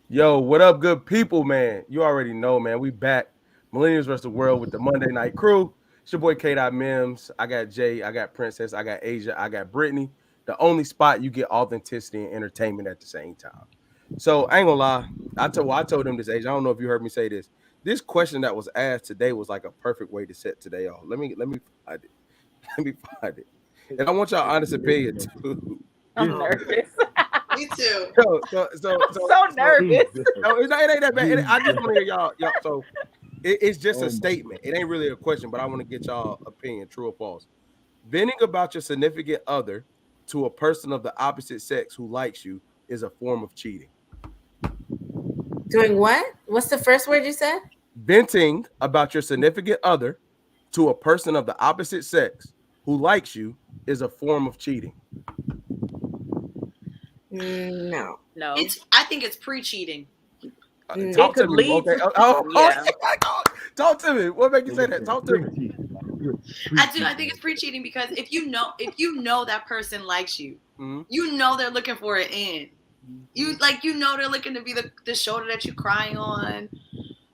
Yo, what up, good people, man? You already know, man. We back. Millennials versus the world with the Monday Night Crew. It's your boy K. Mims. I got Jay. I got Princess. I got Asia. I got Brittany. The only spot you get authenticity and entertainment at the same time. So I ain't gonna lie. I told him this, Asia. I don't know if you heard me say this. This question that was asked today was like a perfect way to set today off. Let me find it. Let me find it. And I want y'all honest opinion too. I'm nervous. Me too. I'm so nervous. No, it ain't that bad. I just want to hear y'all. So it's just Oh a my statement. It ain't really a question, but I want to get y'all opinion, true or false. Venting about your significant other to a person of the opposite sex who likes you is a form of cheating. Doing what? What's the first word you said? Venting about your significant other to a person of the opposite sex who likes you is a form of cheating. No. No. I think it's pre-cheating. Talk to could me. lead Okay. to- Oh, yeah. talk to me. What make you say that? Talk to me. I do. I think it's pre-cheating because if you know that person likes you, Mhm. you know they're looking for an end. You know they're looking to be the shoulder that you cry on.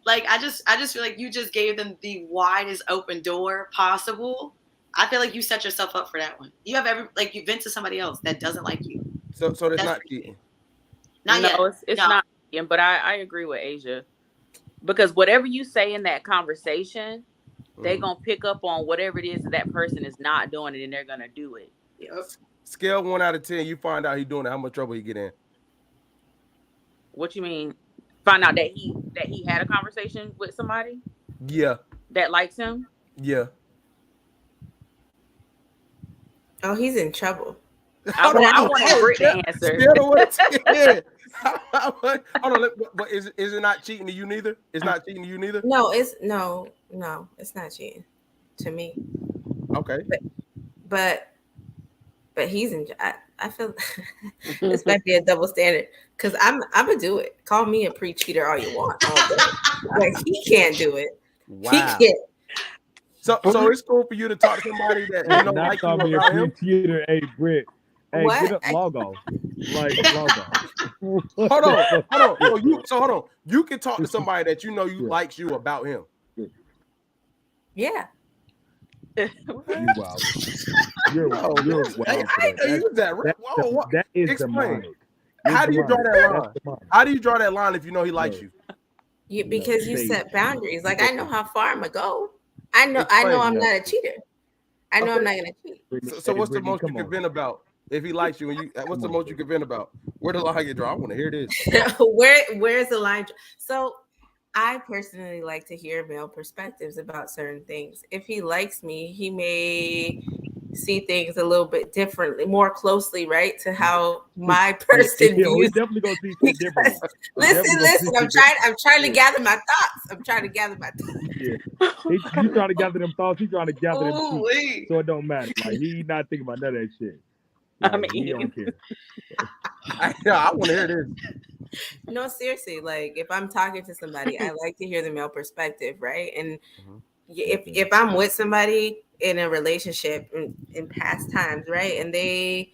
Like I just feel like you just gave them the widest open door possible. I feel like you set yourself up for that one. You have you vent to somebody else that doesn't like you. So that's That's not pre-cheating. cheating. Not No, yet. it's No. not. But I agree with Asia because whatever you say in that conversation, they Mhm. gonna pick up on whatever it is that person is not doing it, and they're gonna do it. Yep. Scale 1 out of 10, you find out he doing it. How much trouble he get in? What you mean? Find out that he had a conversation with somebody Yeah, that likes him. yeah. Oh, he's in trouble. I But want I I don't wanted know. Brit to answer. Scale to 1 to 10. Hold on, but is it not cheating to you neither? It's not cheating to you neither. No, it's not cheating to me. Okay. But he's in. I feel this might be a double standard because I'm gonna do it. Call me a pre-cheater all you want, all day. Like he can't do it. He Wow. can't. So it's cool for you to talk to somebody that you Hey, know not like you call me a about him. pre-cheater. Hey, Britt. Hey, What? get up, log off. Like, log off. What Hold the on, fuck? hold on. Hold on. You can talk to somebody that you know you Yeah. likes you about him. Yeah. You wild. You're No, you're hey, wild I for ain't that. know you was that. Whoa, what? That is Explain. demonic. You're How do you draw demonic. that That's line? demonic. How do you draw that line if you know he likes No, you? Because you say set boundaries. Like I know how far I'm gonna go. I know Explain. I'm no. not a cheater. I know I'm Okay. not gonna cheat. Brittany, So hey, what's the Brittany, most you come can on. vent about if he likes you and you? What's the Come on, most you can vent about? Where the line get drawn? I want to hear this. Where's the line? So I personally like to hear male perspectives about certain things. If he likes me, he may see things a little bit differently, more closely, right, to how my person Yeah, we views. definitely gonna see shit differently. We Listen, definitely gonna see I'm shit trying. I'm trying to differently. gather my thoughts. I'm trying to gather my thoughts. Yeah. You trying to gather them thoughts, he trying to gather them Ooh cheeks. wee. So it don't matter. Like he not thinking about none of that shit. I Like he mean, don't care. I want to hear this. No, seriously. Like if I'm talking to somebody, I like to hear the male perspective, right? And Mhm. if I'm with somebody in a relationship in past times, right, and they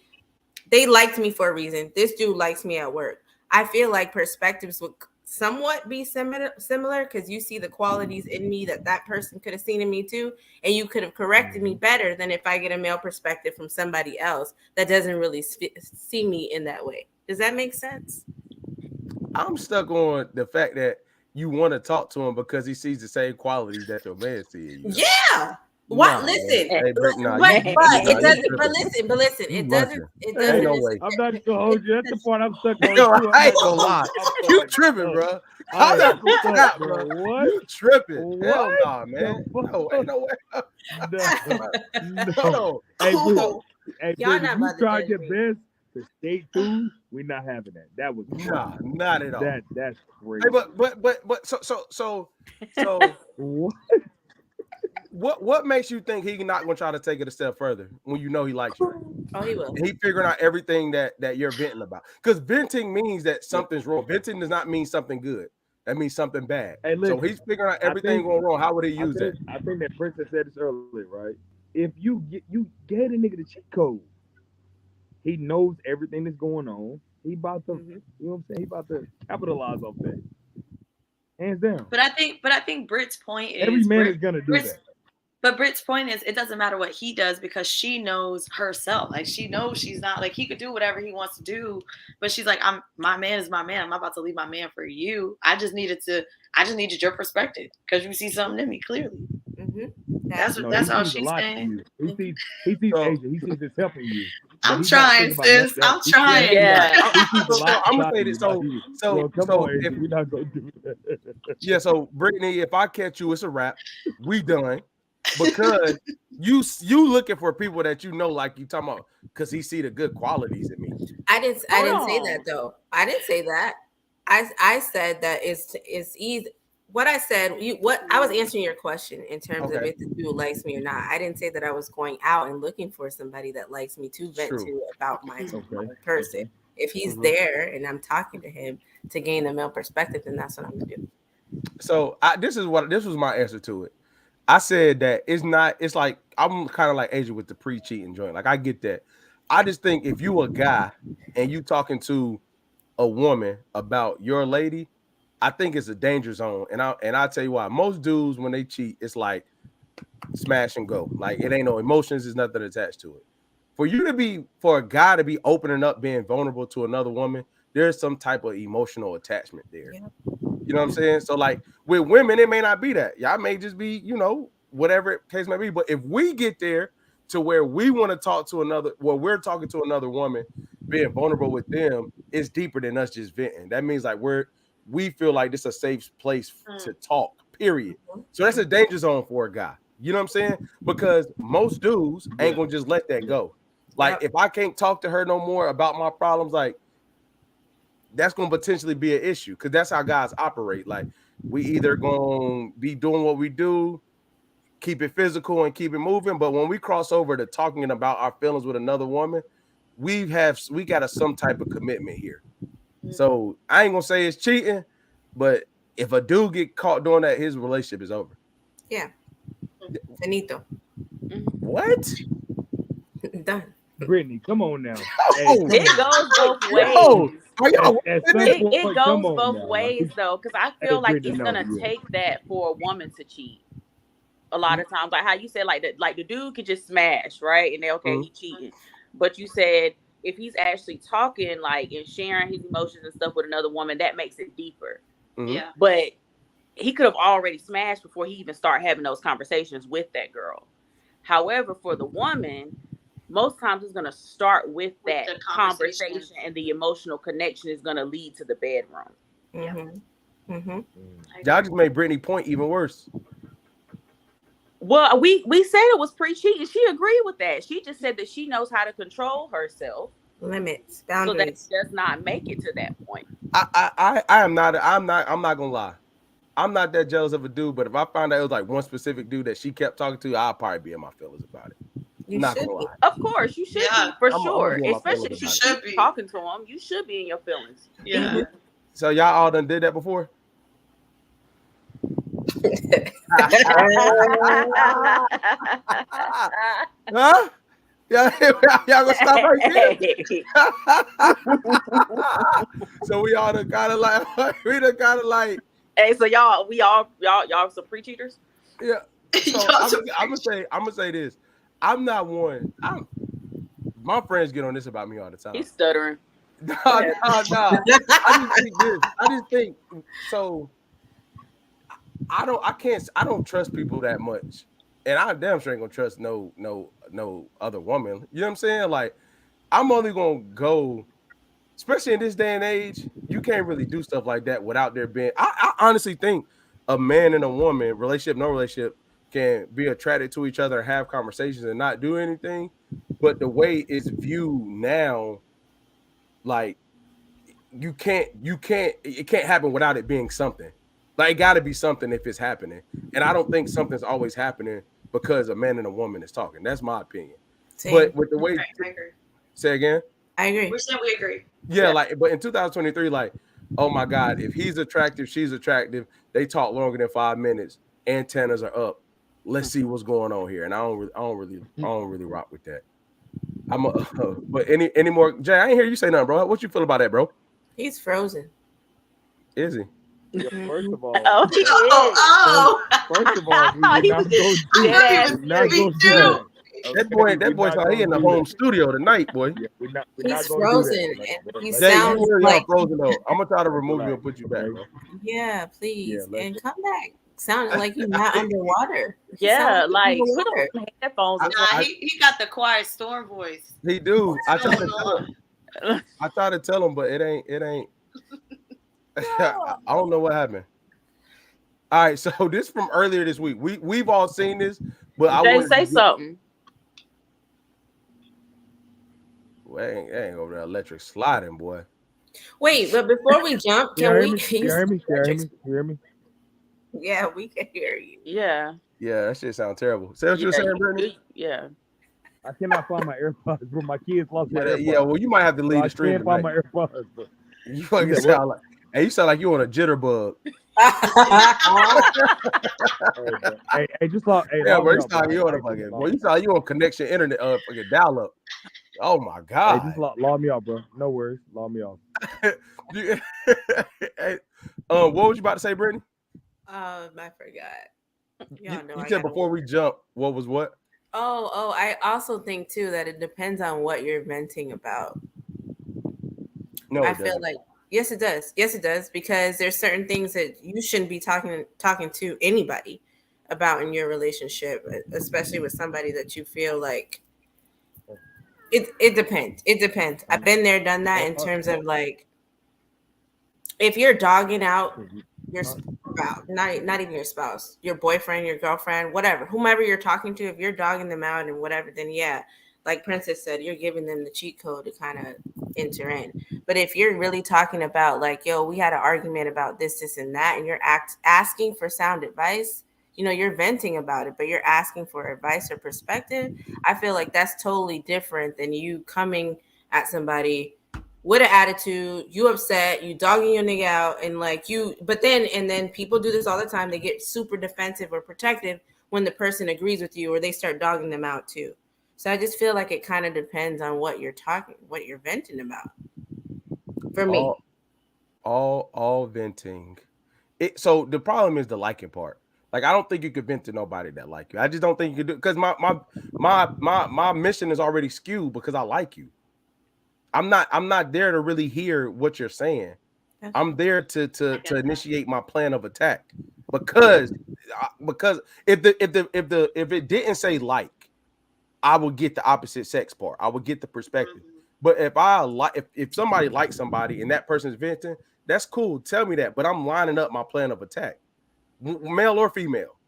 liked me for a reason. This dude likes me at work. I feel like perspectives would somewhat be similar because you see the qualities in me that person could have seen in me too, and you could have corrected me better than if I get a male perspective from somebody else that doesn't really see me in that way. Does that make sense? I'm stuck on the fact that you want to talk to him because he sees the same qualities that your man see in you. Yeah. What? Nah, man. Listen, Hey, Brick, nah, but you it nah, you doesn't. But tripping. listen, You it munching. Ain't doesn't. no way. I'm not gonna hold you. That's the part I'm stuck on Yo, too. I'm I ain't not gonna gonna hold lie. you. I'm You fucking tripping, stuck. bro. I I'm not am gonna stuck, cap, bro. bro. What? You tripping. What? Hell nah, man. The No, ain't no way. No. Hold No. on. Hey, Britt. Oh, Hey, Y'all Britt, if not you about to tried judge your me. best to skate through, we're not having that. That was Nah, crazy. not at all. That's Hey, crazy. but so What? what makes you think he not gonna try to take it a step further when you know he likes you? Oh, he will. And he figuring out everything that you're venting about. Because venting means that something's wrong. Venting does not mean something good. That means something bad. Hey, So listen. he's figuring out I everything think going wrong. How would he use that? I think that Princess said this earlier, right? If you gave the nigga the cheat code, he knows everything that's going on. He about to, Mhm. you know what I'm saying? He about to capitalize off that. Hands down. But I think Britt's point is Every man is gonna do Britt's, that. but Britt's point is it doesn't matter what he does because she knows herself. Like she knows she's not like he could do whatever he wants to do, but she's like, my man is my man. I'm not about to leave my man for you. I just needed your perspective because you see something in me clearly. Mhm. That's No, that's he all sees a she's lot saying. in you. He sees So- Asia. He sees this helping you. But I'm he's not trying, thinking about sis. nothing else. I'm trying. Yeah. He sees a So lot I'm gonna inside say you, this. like you. So Come so on, Asia. if We're not gonna do that. yeah, so Brittany, if I catch you, it's a wrap. We done because you looking for people that you know, like you talking about, because he see the good qualities in me. I didn't say Oh. that though. I didn't say that. I said that it's easy. What I said, what I was answering your question in terms of Okay. if the dude likes me or not. I didn't say that I was going out and looking for somebody that likes me to vent True. to about my Okay. person. Okay. If he's Mhm. there and I'm talking to him to gain the male perspective, then that's what I'm gonna do. So this was my answer to it. I said that it's not. It's like I'm kind of like Asia with the pre-cheating joint. Like I get that. I just think if you a guy and you talking to a woman about your lady, I think it's a danger zone. And I'll tell you why. Most dudes when they cheat, it's like smash and go. Like it ain't no emotions. There's nothing attached to it. For a guy to be opening up, being vulnerable to another woman, there's some type of emotional attachment there. Yeah. You know what I'm saying? So like with women, it may not be that. Y'all may just be, whatever case may be. But if we get there to where we want to talk to we're talking to another woman, being vulnerable with them, it's deeper than us just venting. That means like we feel like this is a safe place to talk, period. So that's a danger zone for a guy. You know what I'm saying? Because most dudes ain't gonna just let that go. Like if I can't talk to her no more about my problems, like that's gonna potentially be an issue because that's how guys operate. Like we either gonna be doing what we do, keep it physical and keep it moving, but when we cross over to talking about our feelings with another woman, we got some type of commitment here. So I ain't gonna say it's cheating, but if a dude get caught doing that, his relationship is over. Yeah. Finito. What? Done. Brittany, come on now. It goes both ways. Yo, are y'all At some It point, goes come on both now. ways though, because I feel like Brittany, it's no, gonna yeah. take that for a woman to cheat. A lot of times, like how you said, like the dude could just smash, right? And they he cheating. But you said if he's actually talking like and sharing his emotions and stuff with another woman, that makes it deeper. Yeah. But he could have already smashed before he even start having those conversations with that girl. However, for the woman, most times it's going to start with that the conversation, conversation. and the emotional connection is going to lead to the bedroom. Mm-hmm. Mm-hmm. Y'all just made Brittany point even worse. Well, we said it was pre-cheating. She agreed with that. She just said that she knows how to control herself, Limits, so that boundaries. she does not make it to that point. I'm not gonna lie. I'm not that jealous of a dude, but if I found out it was like one specific dude that she kept talking to, I'll probably be in my feelings about it. You Not should gonna be. lie. Of course, you should Yeah. be for I'm sure. gonna be on my Especially if feelings she about it. Should keeps be. talking to him, you should be in your feelings. Yeah. So y'all all done did that before? Huh? Y'all gonna stop right there? So we all done kind of like Hey, so y'all some pre-cheaters? yeah. So I'm gonna say this. I'm not one. My friends get on this about me all the time. He's stuttering. No. I just think so. I don't trust people that much, and I damn sure ain't gonna trust no other woman. You know what I'm saying? Like, I'm only gonna go, especially in this day and age. You can't really do stuff like that without there being. I honestly think a man and a woman, relationship, no relationship, can be attracted to each other, have conversations, and not do anything. But the way it's viewed now, like it can't happen without it being something. Like it got to be something if it's happening, and I don't think something's always happening because a man and a woman is talking. That's my opinion. Same. But with the way, I agree. say again, I agree. We're saying we agree. yeah, like, but in 2023, like, oh my God, if he's attractive, she's attractive, they talk longer than 5 minutes, antennas are up. Let's see what's going on here, and I don't really rock with that. But any more, Jay? I ain't hear you say nothing, bro. What you feel about that, bro? He's frozen. Is he? Yeah, first of all, Oh, he is. Oh, first of all, we I would thought he not was go just do dead I ass thought not he go was do too. that. That boy We're sound not like he in the gonna do home that. studio tonight, boy. Yeah, we're not He's gonna do frozen, that. and he Let's Jay, you sounds really like are frozen though. I'm gonna try to let's remove you relax, and put you back, okay? bro. yeah, please, let's and come back. Sounding like you're not underwater. You sound Yeah, like you're like put underwater. on some headphones or Nah, I- he got the quiet storm voice. He do. I What's try going to tell him. on? I try to tell him, but it ain't. I don't know what happened. All right, so this from earlier this week. We've all seen this, but I Jay, want say something. Well, ain't over there electric sliding, boy. Wait, but before we jump, You can hear we? me? You hear me? You hear me? You hear me? Yeah, we can hear you. Yeah. Yeah, that shit sound terrible. Say what you were Yeah, saying, Brittany. yeah. I cannot find my AirPods, but my kids lost my Yeah, AirPods. yeah. Well, you might have to So leave I the stream can't find my tonight. AirPods. But You fucking said sound like. Hey, you sound like you on a jitterbug. hey, just log, hey, Yeah, log bro. me You off, sound like you on a Hey, fucking. log Boy, me you sound like you on connection internet. Fucking dial up. Oh my off. Hey, god. just log me off, bro. No worries. Log me off. Hey, what was you about to say, Brittany? I forgot. Y'all know You I said gotta before we jump. What was what? Oh, I also think too that it depends on what you're venting about. No, I it feel doesn't. like yes, it does. Yes, it does because there's certain things that you shouldn't be talking to anybody about in your relationship, especially with somebody that you feel like it depends. It depends. I've been there, done that in terms of like if you're dogging out your spouse, not even your spouse, your boyfriend, your girlfriend, whatever, whomever you're talking to, if you're dogging them out and whatever, then yeah, like Princess said, you're giving them the cheat code to kind of enter in. But if you're really talking about like, yo, we had an argument about this, and that, and you're asking for sound advice, you know, you're venting about it, but you're asking for advice or perspective, I feel like that's totally different than you coming at somebody with an attitude, you upset, you dogging your nigga out, and like you, but then people do this all the time. They get super defensive or protective when the person agrees with you or they start dogging them out too. So I just feel like it kind of depends on what you're venting about. For me. All venting. So the problem is the liking part. Like I don't think you could vent to nobody that like you. I just don't think you could do because my mission is already skewed because I like you. I'm not there to really hear what you're saying. I'm there to initiate my plan of attack because if it didn't say like, I would get the opposite sex part. I would get the perspective. But if somebody likes somebody and that person's venting, that's cool. Tell me that. But I'm lining up my plan of attack, male or female.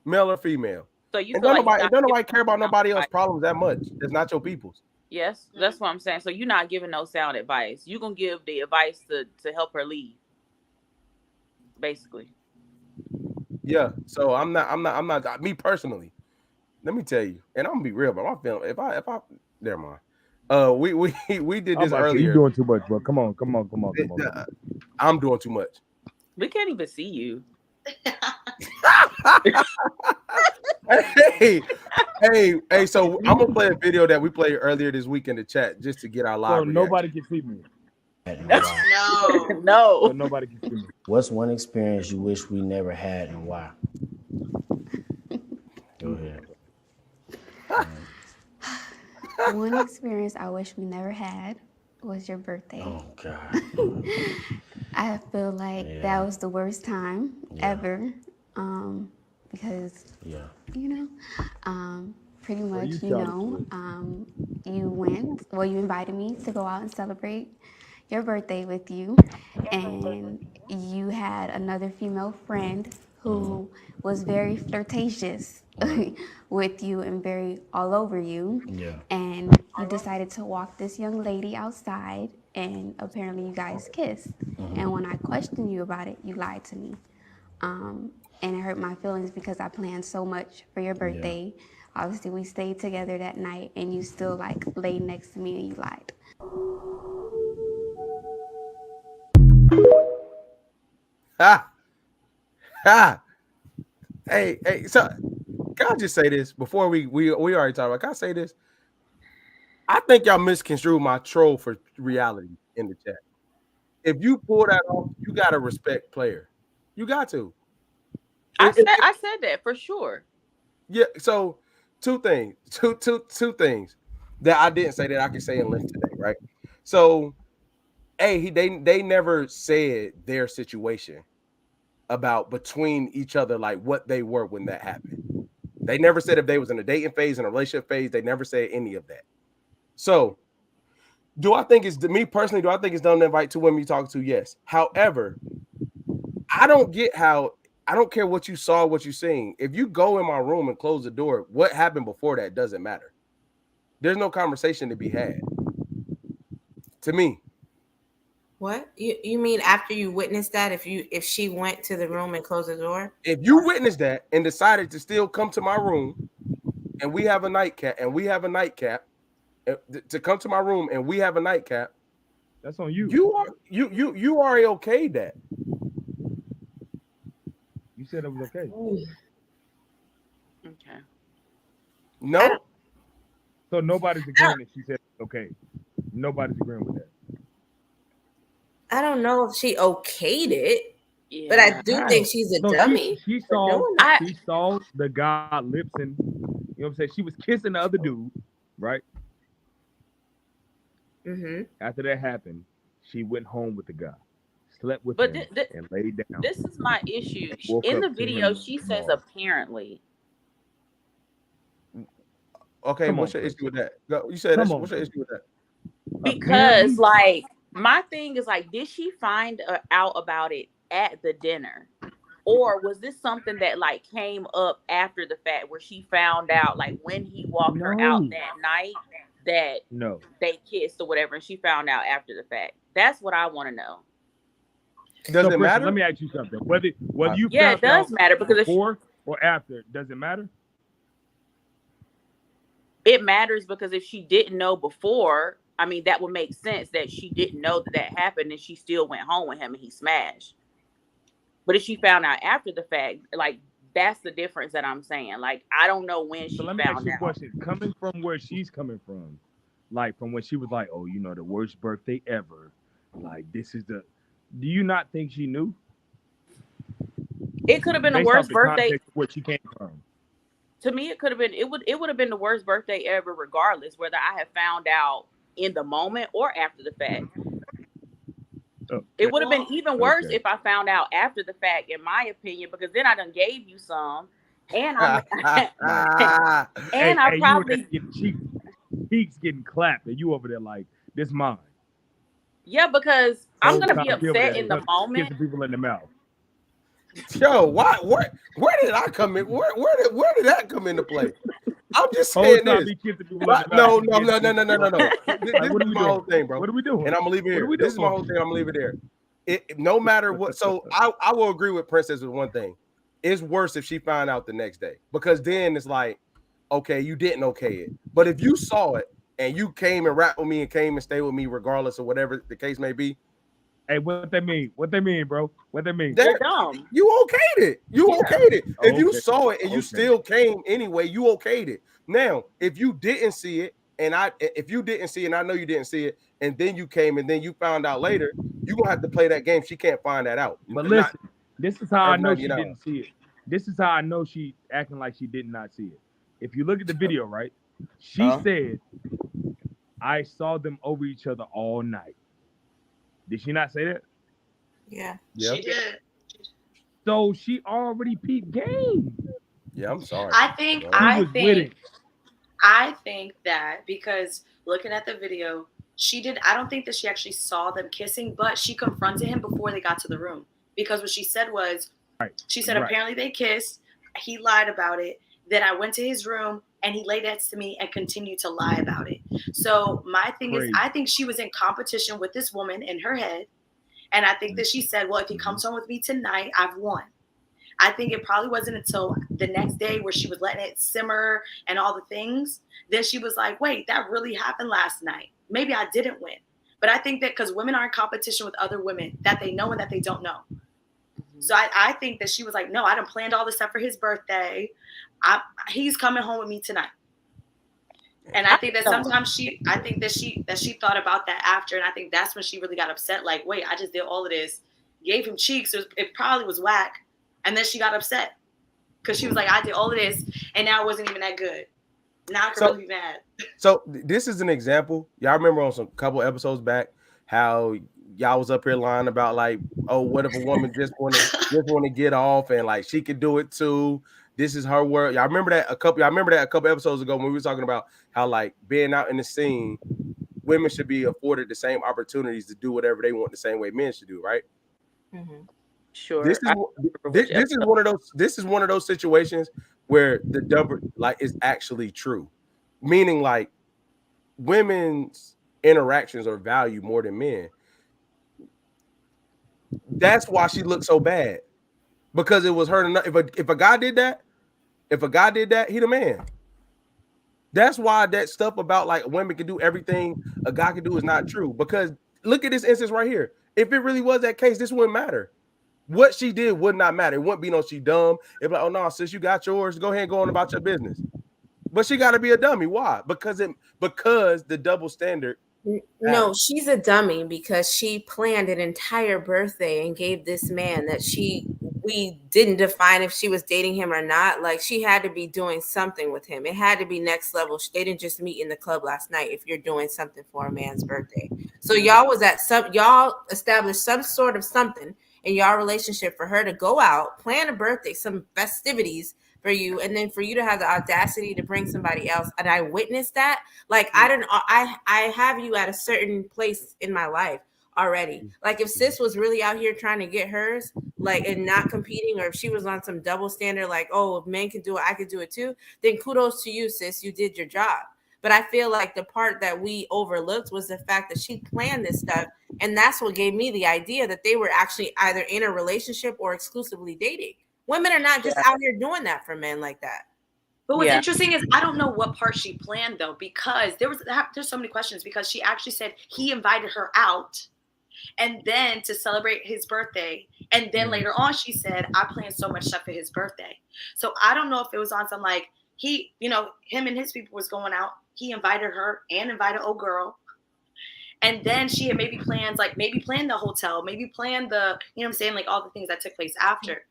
So you And feel don't like nobody care about nobody else's problems that much. It's not your people's. yes, that's what I'm saying. So you're not giving no sound advice. You're gonna give the advice to help her leave, basically. Yeah. So I'm not me personally. Let me tell you, and I'm gonna be real, but my feeling if I never mind. We did this earlier. You're doing too much, bro. Come on. I'm doing too much. We can't even see you. Hey, so I'm gonna play a video that we played earlier this week in the chat just to get our live. So nobody can see me. No. No. So nobody can see me. What's one experience you wish we never had and why? Go ahead. One experience I wish we never had was your birthday. Oh God. I feel like that was the worst time ever, because you know, pretty much you invited me to go out and celebrate your birthday with you, and you had another female friend who was very flirtatious with you and very all over you. Yeah. And you decided to walk this young lady outside, and apparently you guys kissed. And when I questioned you about it, you lied to me. And it hurt my feelings because I planned so much for your birthday. Obviously, we stayed together that night, and you still like laid next to me and you lied. Hey, so can I just say this before we already talked about? Can I say this? I think y'all misconstrued my troll for reality in the chat. If you pull that off, you gotta respect player. You got to. I said that for sure. Yeah. So two things that I didn't say that I can say in length today, right? So, they never said their situation about between each other, like what they were when that happened. They never said if they was in a dating phase, in a relationship phase. They never said any of that. So, do I think it's me personally? Do I think it's dumb to invite two women you talk to? Yes. However, I don't get how. I don't care what you saw, what you seen. If you go in my room and close the door, what happened before that doesn't matter. There's no conversation to be had. To me. What? You mean after you witnessed that, if she went to the room and closed the door? If you witnessed that and decided to still come to my room and we have a nightcap to come to my room and we have a nightcap, That's on you. You already okayed that. You said it was okay. Okay. No. So nobody's agreeing that she said it's okay. Nobody's agreeing with that. I don't know if she okayed it, Yeah. but I do How? think she's a So dummy. She for saw doing that. she saw the guy lips and you know what I'm saying. She was kissing the other dude, right? Mm-hmm. After that happened, she went home with the guy, slept with But him, and laid down. This is my issue. Woke In up the to video, him she says tomorrow. apparently. Okay, Come what's on, your Chris. issue with that? You said Come that's on, what's your Chris. issue with that? Because Apparently- like my thing is like, did she find out about it at the dinner, or was this something that like came up after the fact, where she found out like when he walked her out No. that night that No. they kissed or whatever, and she found out after the fact? That's what I want to know. Does So, it Christian, matter? let me ask you something. Whether you Yeah, it found does out matter, because if before or after, does it matter? it matters, because if she didn't know before, I mean, that would make sense that she didn't know that happened and she still went home with him and he smashed. But if she found out after the fact, like, that's the difference that I'm saying. Like, I don't know when she So let me ask found you a out. question. Coming from where she's coming from, like from when she was like, "Oh, you know, the worst birthday ever." Like, this is the. Do you not think she knew? It could have been the Based worst off the birthday. context of where she came from. To me, it could have been. It would have been the worst birthday ever, regardless whether I had found out in the moment or after the fact. It would have been even worse Okay. if I found out after the fact, in my opinion, because then I done gave you some, and I and I probably you were there cheeks getting clapped, and you over there like, "This mine." because I'm Whole gonna be time you over upset there in the moment. kissing people in the mouth. Yo, where did I come in? Where did that come into play? I'm just Whole saying time this. be kissing people in the But mouth. no. This Like, what are is we my whole doing? thing, bro. What are we doing? And I'm gonna leave it What are here. we This is my doing? whole thing. I'm gonna leave it there. No matter what. So I will agree with Princess with one thing. It's worse if she found out the next day, because then it's like, okay, you didn't okay it. But if you saw it and you came and rapped with me and came and stayed with me, regardless of whatever the case may be, Hey, what they mean? What they mean, bro? What they mean? They're dumb. you okayed it. You Yeah. okayed it. If you Okay. saw it and you Okay. still came anyway, you okayed it. Now, if you didn't see it, and I know you didn't see it, and then you came and then you found out later, you're gonna have to play that game. She can't find that out. But listen, this is how I know everybody, she didn't see it. This is how I know she acting like she did not see it. If you look at the video, right? She said, "I saw them over each other all night." Did she not say that? Yeah. She did. So she already peeped game. Yeah, I'm sorry. I think She I think that because looking at the video, I don't think that she actually saw them kissing, but she confronted him before they got to the room. Because what she said was, she said apparently they kissed. He lied about it. Then I went to his room and he lay next to me and continued to lie about it. So my thing is, I think she was in competition with this woman in her head. And I think that she said, well, if he comes home with me tonight, I've won. I think it probably wasn't until the next day where she was letting it simmer and all the things. Then she was like, wait, that really happened last night. Maybe I didn't win. But I think that because women are in competition with other women that they know and that they don't know. So I think that she was like, no, I done planned all this stuff for his birthday. He's coming home with me tonight. And I think that sometimes she thought about that after, and I think that's when she really got upset. Like, wait, I just did all of this, gave him cheeks. It probably was whack, and then she got upset because she was like, I did all of this, and now it wasn't even that good. Now I can really be mad. So this is an example. Y'all remember on some couple episodes back how y'all was up here lying about like, oh, what if a woman just want to get off and like she could do it too? This is her world. Y'all remember that a couple episodes ago when we were talking about how like being out in the scene, women should be afforded the same opportunities to do whatever they want the same way men should do, right? Mm-hmm. Sure. This is one of those situations where the double like is actually true, meaning like women's interactions are valued more than men. That's why she looked so bad, because it was her. If a guy did that, he the man. That's why that stuff about like women can do everything a guy can do is not true. Because look at this instance right here. If it really was that case, this wouldn't matter. What she did would not matter. It wouldn't be no she dumb. It'd be like, oh no, sis, you got yours. Go ahead and go on about your business. But she got to be a dummy. Why? Because the double standard. No, she's a dummy because she planned an entire birthday and gave this man that we didn't define if she was dating him or not. Like, she had to be doing something with him. It had to be next level. They didn't just meet in the club last night if you're doing something for a man's birthday. So y'all established some sort of something in y'all relationship for her to go out, plan a birthday, some festivities for you, and then for you to have the audacity to bring somebody else. And I witnessed that. Like, I have you at a certain place in my life already. Like, if sis was really out here trying to get hers, like, and not competing, or if she was on some double standard, like, oh, if men can do it, I could do it too, then kudos to you, sis. You did your job. But I feel like the part that we overlooked was the fact that she planned this stuff. And that's what gave me the idea that they were actually either in a relationship or exclusively dating. Women are not just out here doing that for men like that. But what's interesting is I don't know what part she planned though, because there's so many questions, because she actually said he invited her out and then to celebrate his birthday. And then later on, she said, I planned so much stuff for his birthday. So I don't know if it was on some like him and his people was going out. He invited her and invited old girl. And then she had maybe planned the hotel, maybe planned the, you know what I'm saying, like all the things that took place after.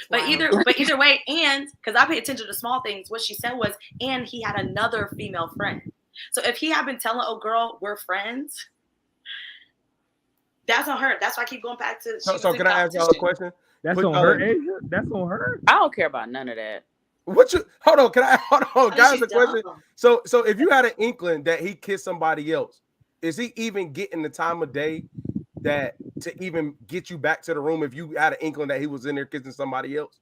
But either way, and because I pay attention to small things, what she said was, and he had another female friend. So if he had been telling, oh girl, we're friends, that's on her. That's why I keep going back to. So can I ask y'all a question? That's on her, Asia. That's on her. I don't care about none of that. Hold on, guys, a question. So if you had an inkling that he kissed somebody else, is he even getting the time of day that to even get you back to the room if you had an inkling that he was in there kissing somebody else?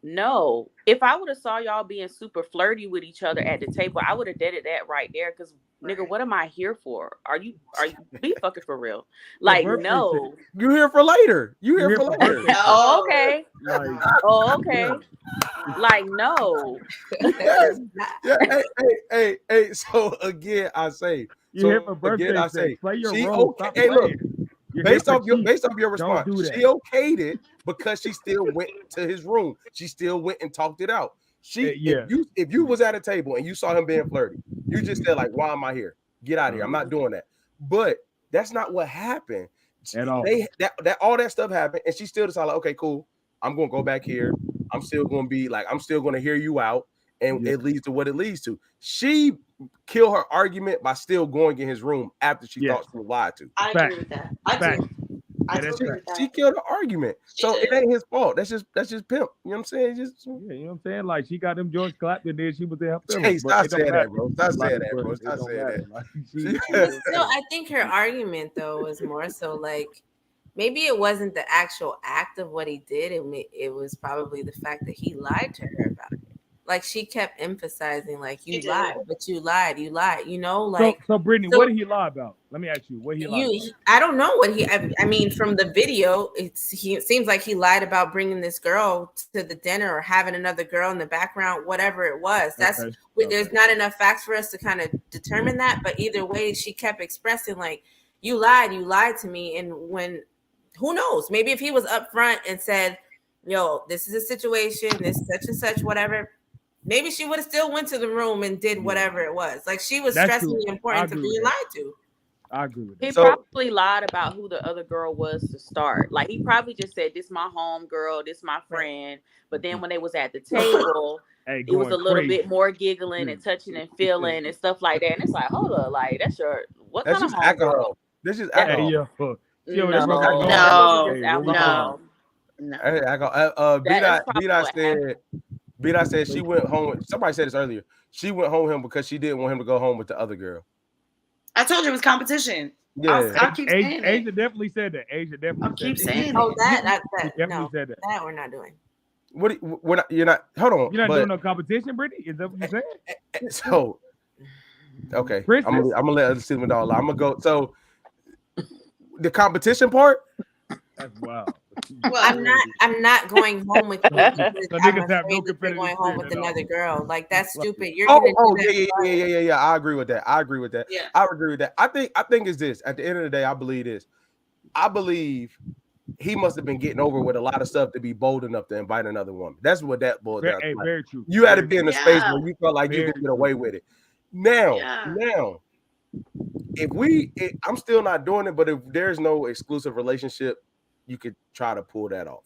No. If I would have saw y'all being super flirty with each other at the table, I would have did that right there. Because nigga, what am I here for? Are you be fucking for real? Like, no. You here for later. You here for later. Oh, okay. Okay. Like, no. Hey. So again, I say. You're here for birthday. Play your role. Okay. Hey, look. Based off your response, she okayed it because she still went to his room. She still went and talked it out. If you was at a table and you saw him being flirty, you just said like, "Why am I here? Get out of here! I'm not doing that." But that's not what happened. At all. All that stuff happened, and she still decided, like, "Okay, cool. I'm gonna go back here. I'm still gonna be like, I'm still gonna hear you out." And it leads to what it leads to. She killed her argument by still going in his room after she thought she was lied to. I agree with that. I do. I agree with that. She killed her argument. So it ain't his fault. That's just pimp. You know what I'm saying? You know what I'm saying? Like, she got them George clapped and then she was there. Hey, stop saying that, bro. Stop saying that. No, I think her argument though was more so like, maybe it wasn't the actual act of what he did. It was probably the fact that he lied to her about it. Like, she kept emphasizing, like, you lied, but you lied, you know, like. So Brittany, what did he lie about? Let me ask you, what he lied about? I don't know what I mean, from the video, it seems like he lied about bringing this girl to the dinner or having another girl in the background, whatever it was. There's not enough facts for us to kind of determine that. But either way, she kept expressing, like, you lied to me. And when, who knows, maybe if he was upfront and said, yo, this is a situation, this such and such, whatever, maybe she would have still went to the room and did whatever it was. Like she was That's stressing true. the I importance of agree being with lied to. I agree with He that. So- probably lied about who the other girl was to start. Like he probably just said, "This my home girl, this my friend." But then when they was at the table, Hey, it was a going little crazy. bit more giggling and touching and feeling and stuff like that. And it's like, hold up, like that's your what That's kind just of home alcohol. girl? That's just That- Hey, alcohol. yo, that's No, what alcohol that is. wasn't just Hey, what we alcohol. doing? No. Hey, alcohol. That's probably B-Dot what happened. said she went home. Somebody said this earlier. She went home with him because she didn't want him to go home with the other girl. I told you it was competition. Yeah. I keep saying Asia it. definitely said that. Asia definitely I keep said that. saying Oh, it. that She definitely no, said that. that we're not doing. You're not. Hold on. You're not but, doing no competition, Brittany? Is that what you saying? So, okay. Princess? I'm gonna let other Steven Dog lie. I'm gonna go. So, the competition part. That's wild. Well, I'm not going home with you because So I'm niggas have no afraid that you're competitive going home with spirit at all. another girl. Like that's stupid. You're Oh, gonna do that. yeah. I agree with that. I agree with that. yeah. I agree with that. I think it's this. At the end of the day, I believe this. I believe he must have been getting over with a lot of stuff to be bold enough to invite another woman. That's what that boiled down to. Like, Very true. you had to Very be in a Yeah. space where you felt like you Very could get away with it. Now, Yeah. I'm still not doing it, but if there's no exclusive relationship, you could try to pull that off.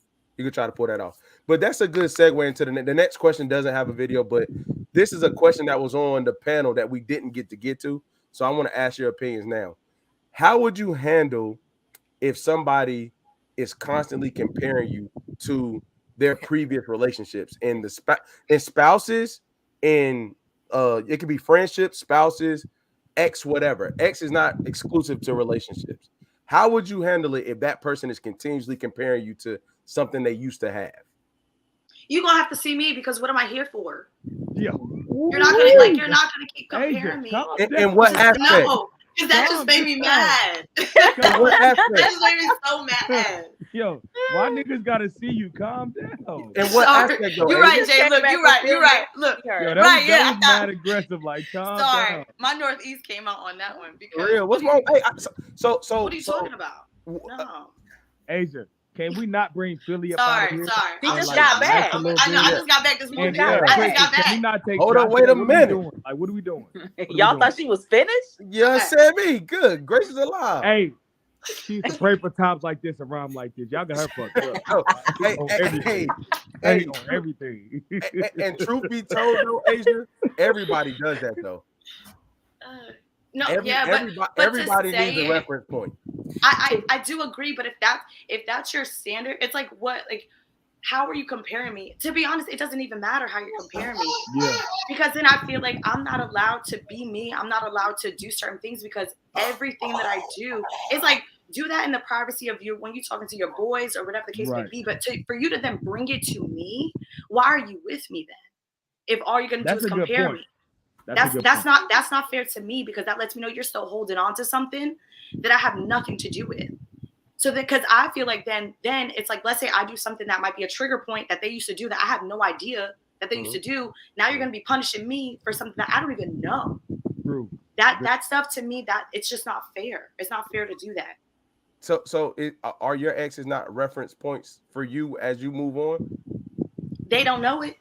But that's a good segue into the next question. Doesn't have a video, but this is a question that was on the panel that we didn't get to. So I want to ask your opinions now. How would you handle if somebody is constantly comparing you to their previous relationships and spouses and it could be friendships, spouses, ex, whatever. Ex is not exclusive to relationships. How would you handle it if that person is continuously comparing you to something they used to have? You're gonna have to see me because what am I here for? Yeah. You're not gonna keep comparing me. In what aspect? No, because that just made me mad. In what That aspect? just made me so mad. Yo, why niggas gotta see you? Calm down. In what Sorry. aspect? Though, You're right, Asia? Jay. Look, you're right. Look, Yo, that Right, was, yeah, that I was thought- mad aggressive. Like, calm sorry. down. My Northeast came out on that one For because real. What's wrong? Hey, so what are you talking about? No. Asia, can we not bring Philly up out of Sorry. here? He I'm just like, got back. I a little know. I bit. just got back this morning. And I just Princess, got can we back. not take Hold on, shots wait today? a What we minute. doing? Like, what are we doing? Y'all thought she was finished? you said me. Good. Grace is alive. Hey, she used to pray for times like this around like this. Y'all got her fucked up. Oh, hey, On hey, everything. hey, Hey, on everything. and truth be told, though, Asia, everybody does that though. No, Everybody to say needs a it- reference point. I do agree, but if that's your standard, it's like what how are you comparing me? To be honest, it doesn't even matter how you're comparing me. Yeah. Because then I feel like I'm not allowed to be me. I'm not allowed to do certain things because everything that I do is like do that in the privacy of you when you're talking to your boys or whatever the case may Right. be. But for you to then bring it to me, why are you with me then? If all you're gonna do That's is a good compare point. me. a That's good that's point. not fair to me because that lets me know you're still holding on to something that I have nothing to do with. So that because I feel like then it's like let's say I do something that might be a trigger point that they used to do that I have no idea that they used to do. Now you're gonna be punishing me for something that I don't even know. True. That stuff to me that it's just not fair. It's not fair to do that. So are your exes not reference points for you as you move on? They don't know it.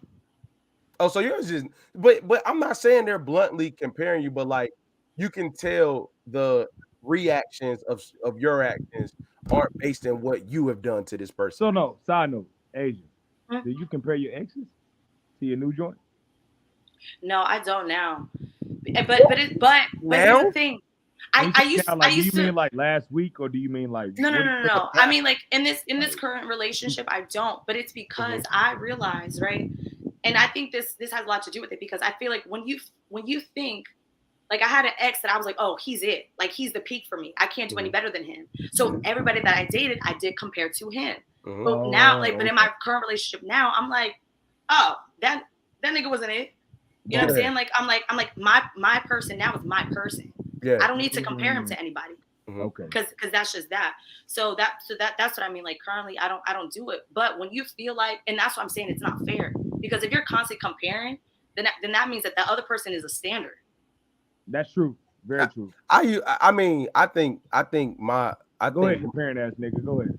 Oh, so yours is, but I'm not saying they're bluntly comparing you, but like you can tell the reactions of your actions aren't based on what you have done to this person. So no, side note, Asian. Hmm? Do you compare your exes to your new joint? No, I don't now. But here's Now? the thing. When you I say used now, like, I do you used mean to like last week or do you mean like no. I mean like in this current relationship I don't, but it's because I realize, right? And I think this has a lot to do with it because I feel like when you think like I had an ex that I was like, oh, he's it. Like he's the peak for me. I can't do any better than him. So everybody that I dated, I did compare to him. Mhm. But now, like, but in my current relationship now, I'm like, oh, that nigga wasn't it. You know what I'm saying? Like I'm like my person now is my person. Yeah. I don't need to compare him to anybody Okay. because that's just that. So that's what I mean. Like currently, I don't do it. But when you feel like, and that's what I'm saying, it's not fair because if you're constantly comparing, then that means that the other person is a standard. That's true. Very true. I think my Go ahead, comparing ass nigga. Go ahead.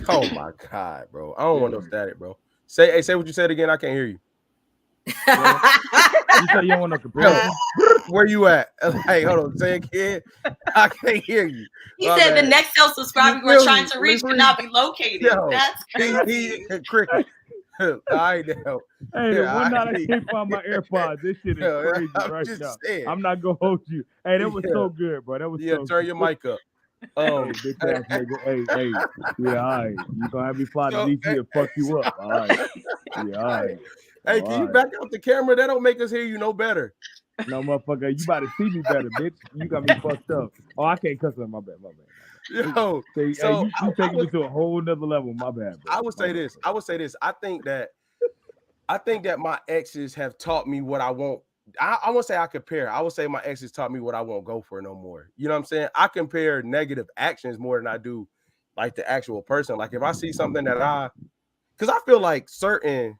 Oh my god, bro. I don't want no static, bro. Say what you said again. I can't hear you. You say you don't want no comparison. Where you at? Hey, hold on, say it again. I can't hear you. He My said bad. the next self-subscriber You we're feel trying me? to reach Please. cannot be located. Yo, That's crazy. cricket. All right, now. Hey, the Yeah, one I night I see. can't find my AirPods. This shit is Yeah, crazy I'm right just now. saying. I'm not gonna hold you. Hey, that was Yeah. so good, bro. That was Yeah, so turn good. your mic up. Hey, bitch ass nigga. Hey. Yeah, all right. You gonna have me fly to So, DC and fuck you up. All right. Yeah, all right. Hey, All can you right. back out the camera? That don't make us hear you no better. No, motherfucker. You about to see me better, bitch. You got me fucked up. Oh, I can't cuss on my bad. Yo, Say, so hey, you taking me to a whole nother level. My bad, bro. I would say this. I think that my exes have taught me what I won't. I won't say I compare. I would say my exes taught me what I won't go for no more. You know what I'm saying? I compare negative actions more than I do like the actual person. Like if I see something that because I feel like certain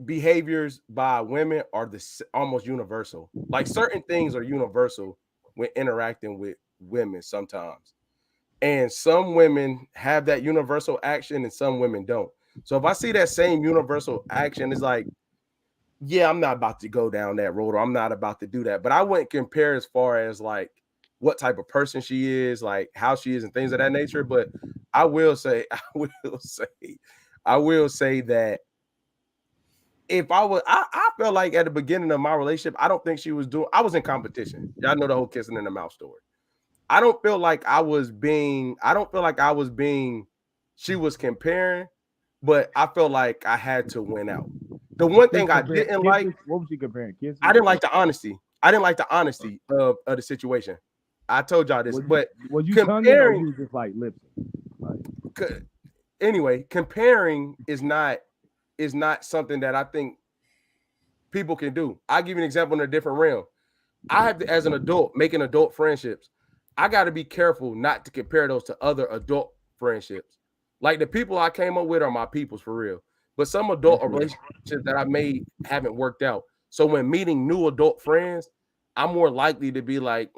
behaviors by women are almost universal. Like certain things are universal when interacting with women sometimes. And some women have that universal action and some women don't. So if I see that same universal action, it's like, yeah, I'm not about to go down that road or I'm not about to do that. But I wouldn't compare as far as like what type of person she is, like how she is and things of that nature. But I will say that if I felt like at the beginning of my relationship, I don't think she was I was in competition. Y'all know the whole kissing in the mouth story. I don't feel like she was comparing, but I felt like I had to win out. The one thing I didn't like, what was she comparing? Kisses? I didn't like the honesty. I didn't like the honesty of the situation. I told y'all this, but was you comparing, or you just like lip sync? Anyway, comparing is not something that I think people can do. I'll give you an example in a different realm. I have to, as an adult, making adult friendships, I got to be careful not to compare those to other adult friendships. Like the people I came up with are my peoples for real. But some adult relationships that I made haven't worked out. So when meeting new adult friends, I'm more likely to be like,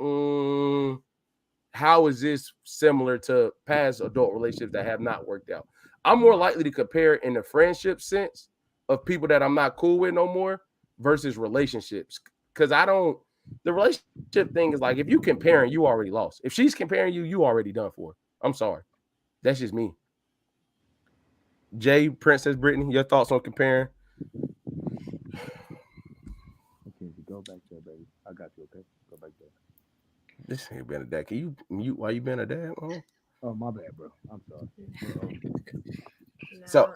how is this similar to past adult relationships that have not worked out? I'm more likely to compare in the friendship sense of people that I'm not cool with no more versus relationships. Because the relationship thing is like, if you comparing, you already lost. If she's comparing you, you already done for. I'm sorry. That's just me. Jay, Princess Brittany, your thoughts on comparing? Okay, go back there, baby. I got you, okay? Go back there. This ain't been a dad. Can you mute while you been a dad? Oh, my bad, bro. I'm sorry. So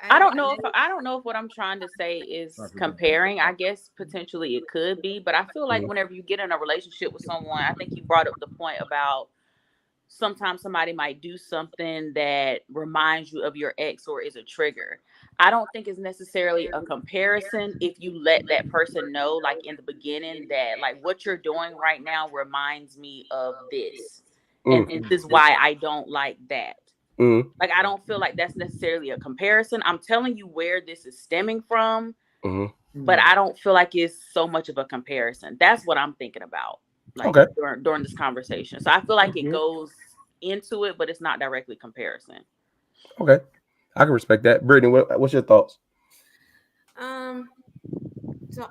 I don't know if what I'm trying to say is comparing. I guess potentially it could be, but I feel like whenever you get in a relationship with someone, I think you brought up the point about sometimes somebody might do something that reminds you of your ex or is a trigger. I don't think it's necessarily a comparison if you let that person know, like in the beginning, that like what you're doing right now reminds me of this. And this is why I don't like that. Like, I don't feel like that's necessarily a comparison. I'm telling you where this is stemming from, but I don't feel like it's so much of a comparison. That's what I'm thinking about, like during this conversation. So I feel like it goes into it, but it's not directly comparison. Okay, I can respect that. Brittany, what's your thoughts? So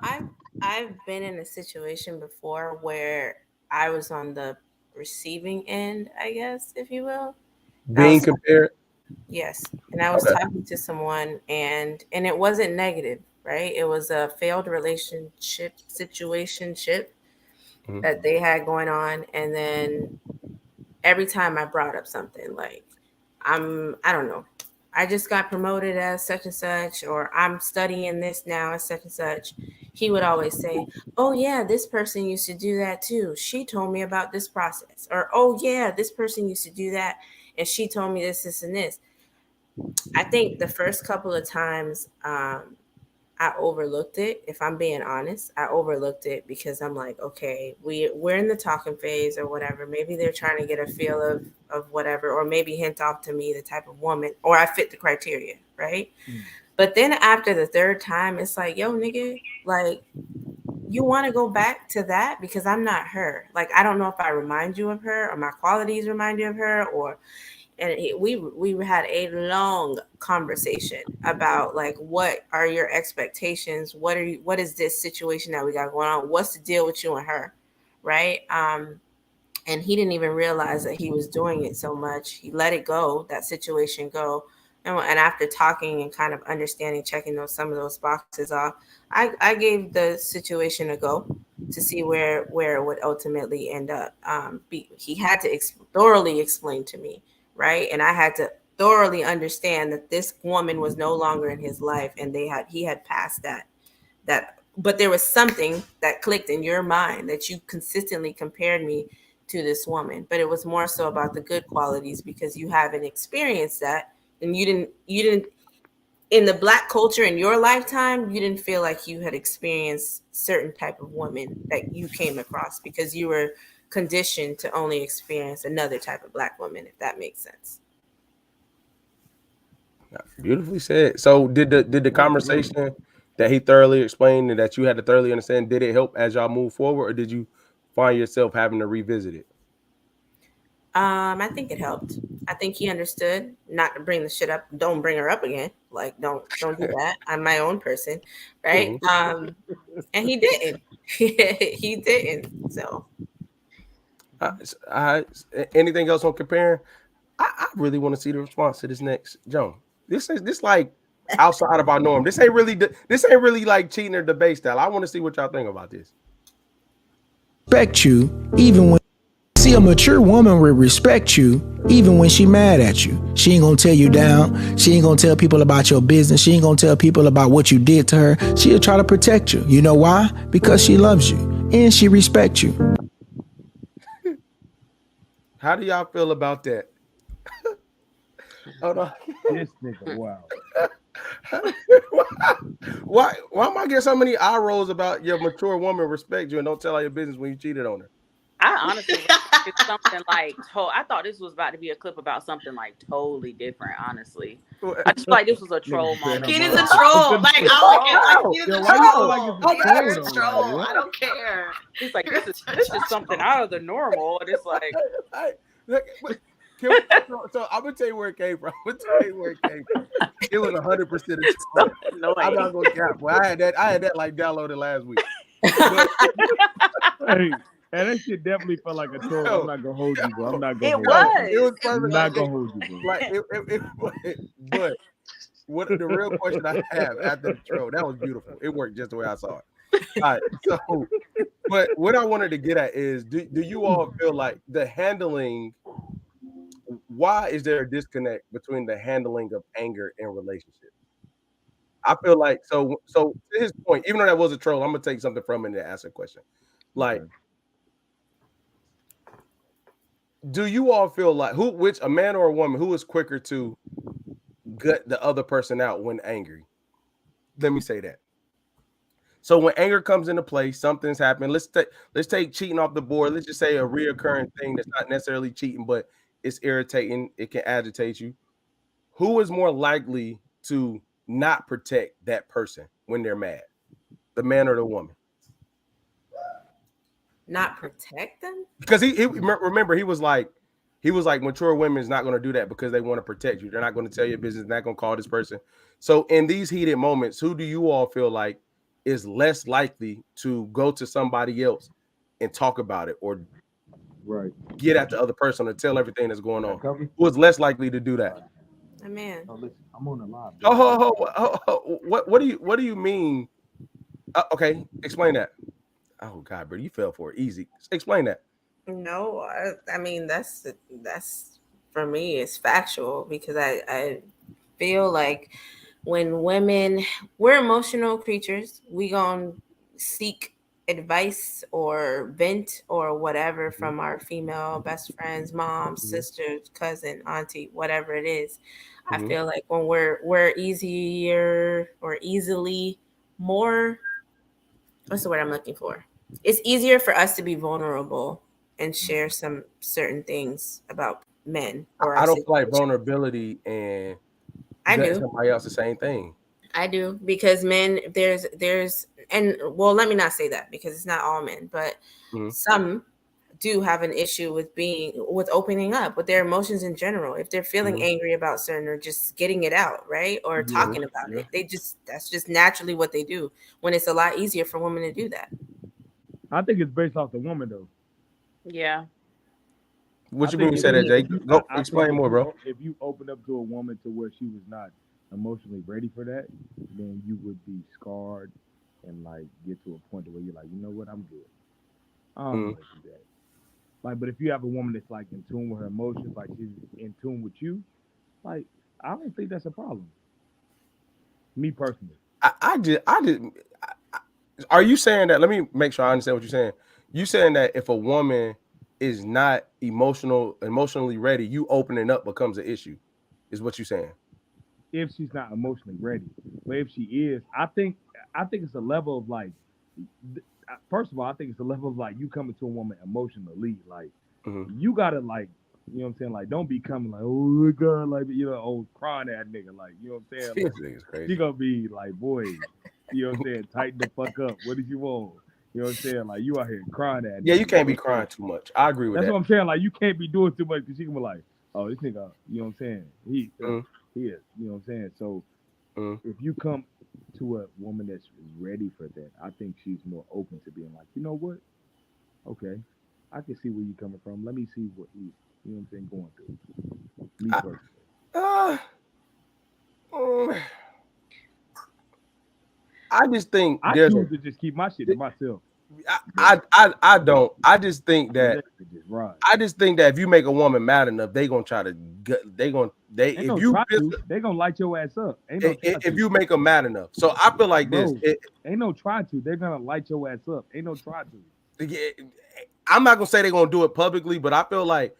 I've been in a situation before where I was on the receiving end, I guess, if you will. Being compared? Yes. And I was talking to someone and it wasn't negative, right? It was a failed relationship situationship that they had going on. And then every time I brought up something like, I don't know, I just got promoted as such and such, or I'm studying this now as such and such, he would always say, oh yeah, this person used to do that too. She told me about this process. Or, oh yeah, this person used to do that and she told me this, and this. I think the first couple of times I overlooked it. If I'm being honest, I overlooked it because I'm like, okay, we're in the talking phase or whatever. Maybe they're trying to get a feel of whatever, or maybe hint off to me the type of woman, or I fit the criteria, right? But then after the third time, it's like, yo, nigga, like, you want to go back to that because I'm not her. Like, I don't know if I remind you of her or my qualities remind you of her, and we had a long conversation about like, what are your expectations? What is this situation that we got going on? What's the deal with you and her, right? And he didn't even realize that he was doing it so much. He let it go, that situation go. And after talking and kind of understanding, checking some of those boxes off, I gave the situation a go to see where it would ultimately end up. He had to thoroughly explain to me, right? And I had to thoroughly understand that this woman was no longer in his life, and he had passed that. But there was something that clicked in your mind that you consistently compared me to this woman, but it was more so about the good qualities because you haven't experienced that, and you didn't in the Black culture in your lifetime, you didn't feel like you had experienced certain type of woman that you came across because you were conditioned to only experience another type of Black woman, if that makes sense. Beautifully said. So did the conversation that he thoroughly explained and that you had to thoroughly understand, did it help as y'all move forward, or did you find yourself having to revisit it? I think it helped. I think he understood not to bring the shit up. Don't bring her up again. Like, don't do that. I'm my own person, right? And he didn't. He didn't. So, anything else on comparing? I really want to see the response to this next Joan. This like outside of our norm. This ain't really like cheating or debate style. I want to see what y'all think about this. Respect you even when. See, a mature woman will respect you even when she mad at you. She ain't gonna tear you down. She ain't gonna tell people about your business. She ain't gonna tell people about what you did to her. She'll try to protect you. You know why? Because she loves you and she respects you. How do y'all feel about that? Hold on. This nigga, wow. Why am I getting so many eye rolls about your mature woman respect you and don't tell all your business when you cheated on her? I honestly it's something like I thought this was about to be a clip about something like totally different. Honestly, I just feel like this was a troll moment. Keenan's a troll. Like Keenan's a troll. Keenan's a troll. I don't care. He's like, this is something out of the normal. And it's like, so I'm gonna tell you where it came from. It was 100%. I'm not gonna cap. Well, I had that like downloaded last week. Hey. And that shit definitely felt like a troll. I'm not gonna hold you, bro. I'm not gonna hold you. It was perfect. I'm not gonna hold you, bro. Like but what the real question I have after the troll, that was beautiful. It worked just the way I saw it. All right. So, but what I wanted to get at is, do you all feel like the handling? Why is there a disconnect between the handling of anger in relationships? I feel like so to his point, even though that was a troll, I'm gonna take something from it and ask a question. Like, do you all feel like which a man or a woman who is quicker to gut the other person out when angry? Let me say that. So when anger comes into play, something's happened. Let's take cheating off the board. Let's just say a reoccurring thing that's not necessarily cheating, but it's irritating. It can agitate you. Who is more likely to not protect that person when they're mad? The man or the woman? not protect them? Because he remember he was like mature women is not going to do that because they want to protect you. They're not going to tell your business. They're not going to call this person. So in these heated moments, who do you all feel like is less likely to go to somebody else and talk about it or get at the other person or tell everything that's going on? Who is less likely to do that? A man. Oh, listen, I'm on the live. What do you mean? Okay, explain that. Oh God, bro, you fell for it. Easy. Explain that. No, I mean that's for me it's factual because I feel like when women, we're emotional creatures, we gonna seek advice or vent or whatever from our female best friends, mom, sister, cousin, auntie, whatever it is. I feel like when we're easier or easily more, what's the word I'm looking for? It's easier for us to be vulnerable and share some certain things about men. Or I don't feel like vulnerability and I do. Somebody else the same thing. I do because men, there's and well, let me not say that because it's not all men, but some do have an issue with opening up with their emotions in general. If they're feeling angry about something or just getting it out, right? Or talking about it. That's just naturally what they do, when it's a lot easier for women to do that. I think it's based off the woman though. Yeah. What you mean you said that, Jake? Go explain more, bro. If you open up to a woman to where she was not emotionally ready for that, then you would be scarred and like get to a point where you're like, you know what, I'm good. I don't want to do that. Like, but if you have a woman that's like in tune with her emotions, like she's in tune with you, like I don't think that's a problem. Me personally. Are you saying that? Let me make sure I understand what you're saying. You saying that if a woman is not emotionally ready, you opening up becomes an issue, is what you're saying? If she's not emotionally ready, but if she is, I think it's a level of like. First of all, I think it's a level of like you coming to a woman emotionally, like you gotta like, you know what I'm saying, like don't be coming like, oh my god, like old crying at nigga, like you know what I'm saying. Like, she gonna be like, boy, you know what I'm saying, tighten the fuck up. What did you want? You know what I'm saying? Like you out here crying at. Yeah, you can't be crying too much. I agree with that. That's what I'm saying. Like you can't be doing too much because she can be like, oh this nigga, you know what I'm saying? He is, you know what I'm saying. So if you come to a woman that's ready for that, I think she's more open to being like, you know what? Okay, I can see where you're coming from. Let me see what he's, you know what I'm saying, going through. Me personally. I just think I choose to just keep my shit to myself. I don't. I just think that if you make a woman mad enough, they gonna try to they gonna light your ass up. If you make them mad enough. So I feel like this. Ain't no try to. They're gonna light your ass up. Ain't no try to. I'm not gonna say they're gonna do it publicly, but I feel like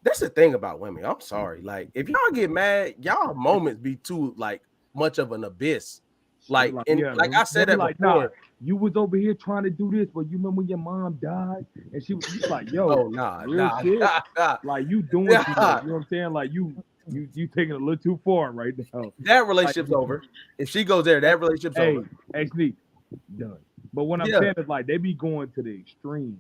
that's the thing about women. I'm sorry. Like if y'all get mad, y'all moments be too like much of an abyss. Like I said that like, before. Nah, you was over here trying to do this, but you remember when your mom died and she was like, yo, shit. Like you doing too much, you know what I'm saying? Like you taking it a little too far right now. That relationship's over. If she goes there, that relationship's over. Hey, Sneak, done. But what I'm saying is like they be going to the extreme.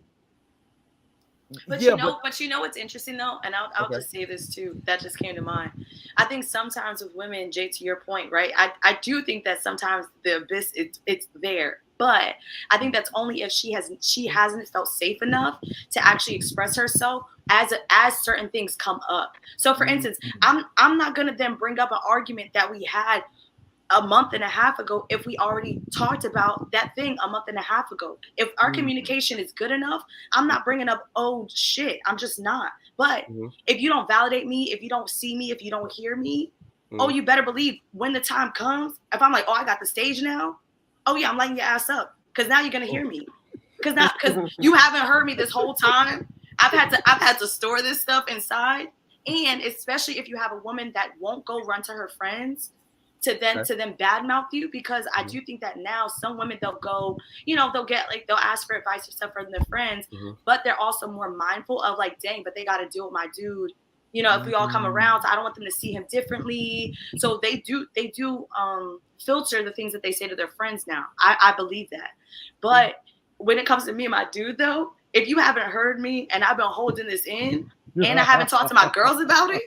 But you know what's interesting though, and I'll just say this too. That just came to mind. I think sometimes with women, Jay, to your point, right? I do think that sometimes the abyss it's there, but I think that's only if she hasn't felt safe enough to actually express herself as certain things come up. So for instance, I'm not gonna then bring up an argument that we had a month and a half ago if we already talked about that thing a month and a half ago. If our communication is good enough, I'm not bringing up old shit. I'm just not. But if you don't validate me, if you don't see me, if you don't hear me, oh, you better believe when the time comes, if I'm like, oh, I got the stage now, oh yeah, I'm lighting your ass up because now you're gonna hear me. Because you haven't heard me this whole time. I've had to store this stuff inside. And especially if you have a woman that won't go run to her friends to then badmouth you, because I do think that now some women, they'll go, they'll ask for advice or stuff from their friends, but they're also more mindful of like, dang, but they got to deal with my dude. If we all come around, so I don't want them to see him differently. So they do filter the things that they say to their friends now. I believe that. But when it comes to me and my dude though, if you haven't heard me and I've been holding this in and I haven't talked to my girls about it,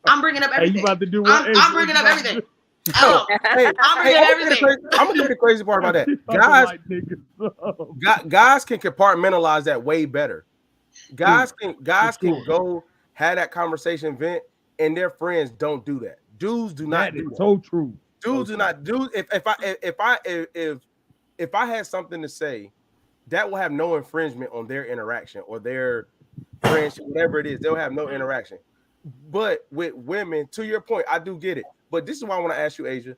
I'm bringing up everything. Hey, you about to do what? I'm bringing up everything. Oh, I'm bringing up everything. I'm gonna tell you the crazy part about that. Guys can compartmentalize that way better. Guys can go have that conversation, vent, and their friends don't do that. Dudes do not do that. So true. Dudes do not do. If I had something to say, that will have no infringement on their interaction or their friendship, whatever it is. They'll have no interaction. But with women, to your point, I do get it. But this is why I want to ask you, Asia.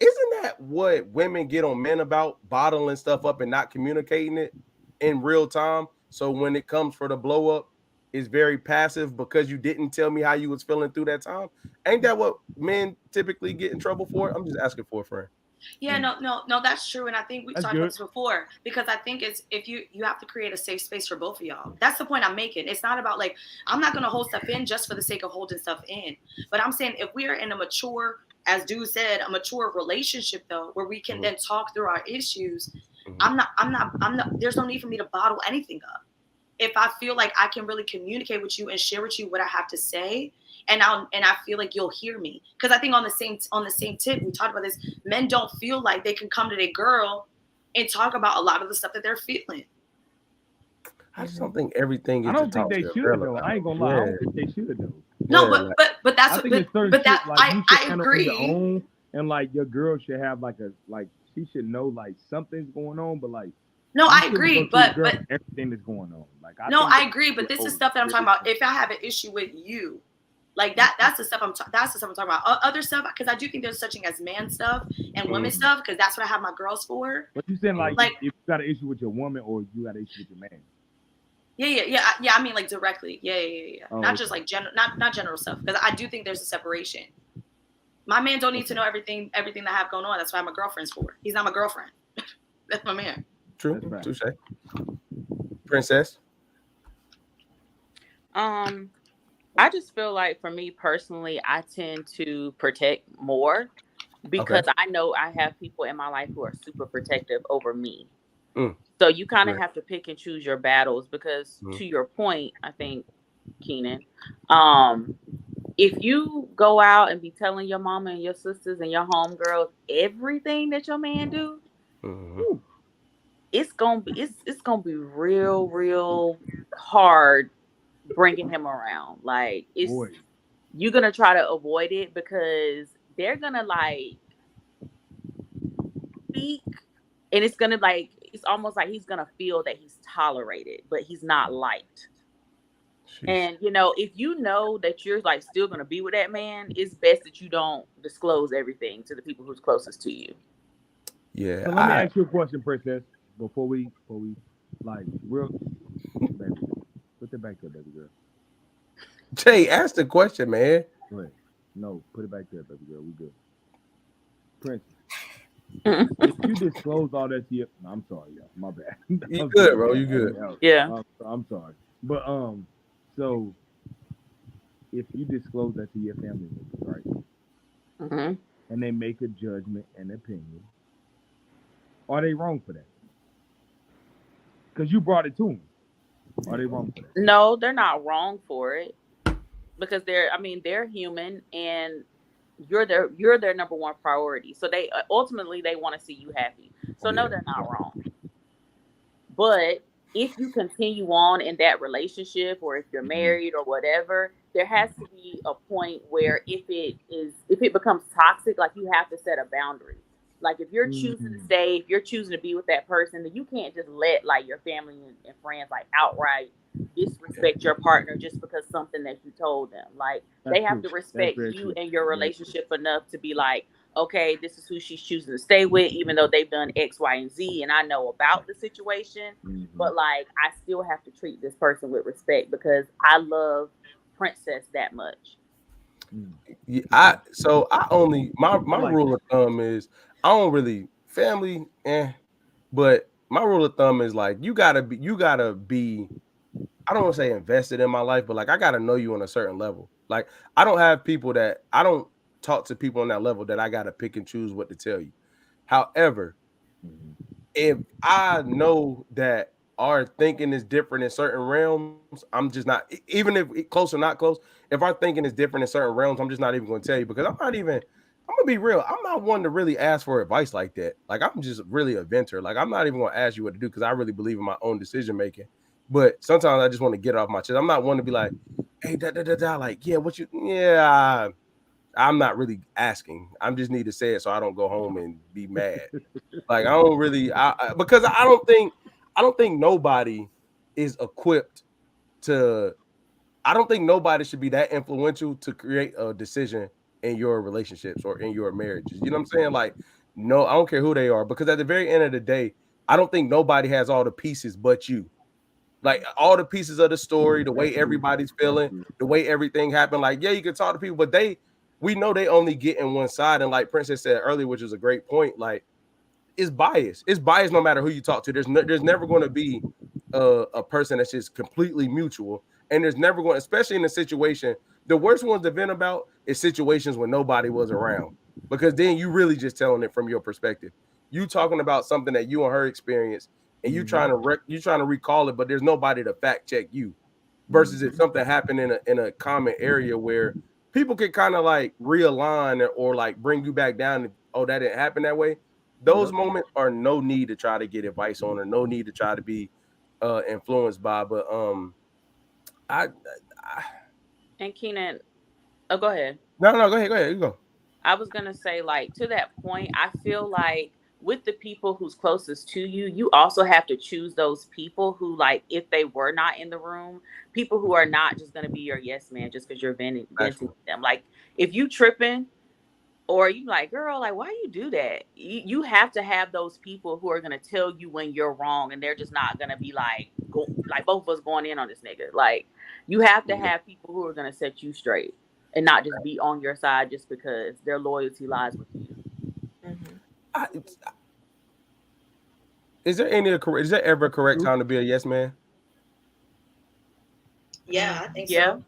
Isn't that what women get on men about, bottling stuff up and not communicating it in real time? So when it comes for the blow up, it's very passive because you didn't tell me how you was feeling through that time. Ain't that what men typically get in trouble for? I'm just asking for a friend. Yeah, no, that's true. And I think we've talked about this before, because I think it's if you have to create a safe space for both of y'all. That's the point I'm making. It's not about like, I'm not going to hold stuff in just for the sake of holding stuff in. But I'm saying if we are in a mature, as Dude said, a mature relationship though, where we can then talk through our issues, I'm not, there's no need for me to bottle anything up. if I feel like I can really communicate with you and share with you what I have to say, and I feel like you'll hear me. Because I think on the same tip, we talked about this, men don't feel like they can come to their girl and talk about a lot of the stuff that they're feeling. I just don't think everything is I don't think they should though. I ain't gonna lie. I don't think they should though. No, Yeah, but that's I what, think it's certain but shit, that like, you should I handle on your agree. own, and like your girl should have like she should know like something's going on, but like No, you I shouldn't agree, go to but your girl everything that's going on. Like no, think I that- agree, but this is stuff that I'm talking about. If I have an issue with you, like that's the stuff I'm talking about. Other stuff, because I do think there's such thing as man stuff and women stuff, because that's what I have my girls for. But you saying like Like- if you got an issue with your woman or you got an issue with your man? Yeah. I mean, like directly. Yeah. Oh, Not okay. just like general, not general stuff. Because I do think there's a separation. My man don't need to know everything that I have going on. That's why my girlfriend's for. He's not my girlfriend. That's my man. True. That's right. Touche. Princess. I just feel like for me personally, I tend to protect more because I know I have people in my life who are super protective over me. So you kind of have to pick and choose your battles because to your point, I think, Keenan, if you go out and be telling your mama and your sisters and your homegirls everything that your man do, it's gonna be real hard bringing him around. Like you're gonna try to avoid it because they're gonna like speak, and it's gonna like it's almost like he's gonna feel that he's tolerated, but he's not liked. Jeez. And you know, if you know that you're like still gonna be with that man, it's best that you don't disclose everything to the people who's closest to you. Yeah. So let me ask you a question, Princess, before we like real baby. Put that back there, baby girl. Jay, ask the question, man. Go ahead. No, put it back there, baby girl. We good. Princess. If you disclose all that to you, no, I'm sorry, y'all. My bad. You good, bro. You good. Yeah. I'm sorry. But so if you disclose that to your family members, right? And they make a judgment and opinion, are they wrong for that? Because you brought it to them. Are they wrong for that? No, they're not wrong for it because they're human and you're their number one priority. So they ultimately they want to see you happy. So no, they're not wrong. But if you continue on in that relationship or if you're married or whatever, there has to be a point where if it becomes toxic, like you have to set a boundary. Like if you're choosing to stay, if you're choosing to be with that person, then you can't just let like your family and friends like outright disrespect your partner just because something that you told them. Like they have to respect you and your relationship enough to be like, okay, this is who she's choosing to stay with, even though they've done X, Y, and Z, and I know about the situation. But like I still have to treat this person with respect because I love Princess that much. Yeah, my rule of thumb is I don't really family, but my rule of thumb is like you gotta be I don't want to say invested in my life, but like I gotta know you on a certain level. Like I don't talk to people on that level that I gotta pick and choose what to tell you. However, if I know that our thinking is different in certain realms, I'm just not, even if it's close or not close, if our thinking is different in certain realms, I'm just not even going to tell you because I'm gonna be real. I'm not one to really ask for advice like that. Like I'm just really a venter. Like I'm not even going to ask you what to do because I really believe in my own decision making. But sometimes I just want to get it off my chest. I'm not one to be like, hey, like, yeah, I'm not really asking. I just need to say it so I don't go home and be mad. Like I don't really, because I don't think nobody is equipped to. I don't think nobody should be that influential to create a decision in your relationships or in your marriages. You know what I'm saying? Like, no, I don't care who they are, because at the very end of the day, I don't think nobody has all the pieces but you. Like all the pieces of the story, the way everybody's feeling, the way everything happened. Like, yeah, you can talk to people, but we know they only get in one side. And like Princess said earlier, which is a great point, like it's biased. It's biased no matter who you talk to. There's never going to be a person that's just completely mutual. And there's never going, especially in a situation, the worst ones to vent about is situations when nobody was around, because then you really just telling it from your perspective. You talking about something that you and her experienced, and you trying to recall it, but there's nobody to fact check you. Versus if something happened in a common area where people can kind of like realign or like bring you back down. Oh, that didn't happen that way. Those moments are no need to try to get advice on, or no need to try to be influenced by. But and Keenan, oh, go ahead. No, go ahead. You go. I was gonna say, like, to that point, I feel like with the people who's closest to you, you also have to choose those people who, like, if they were not in the room, people who are not just gonna be your yes man just because you're venting them. Like, if you tripping, or you like, girl, like, why you do that? You have to have those people who are gonna tell you when you're wrong, and they're just not gonna be like both of us going in on this nigga. Like, you have to have people who are gonna set you straight and not just be on your side just because their loyalty lies with you. Is there ever a correct time to be a yes man? Yeah, I think Yeah. so.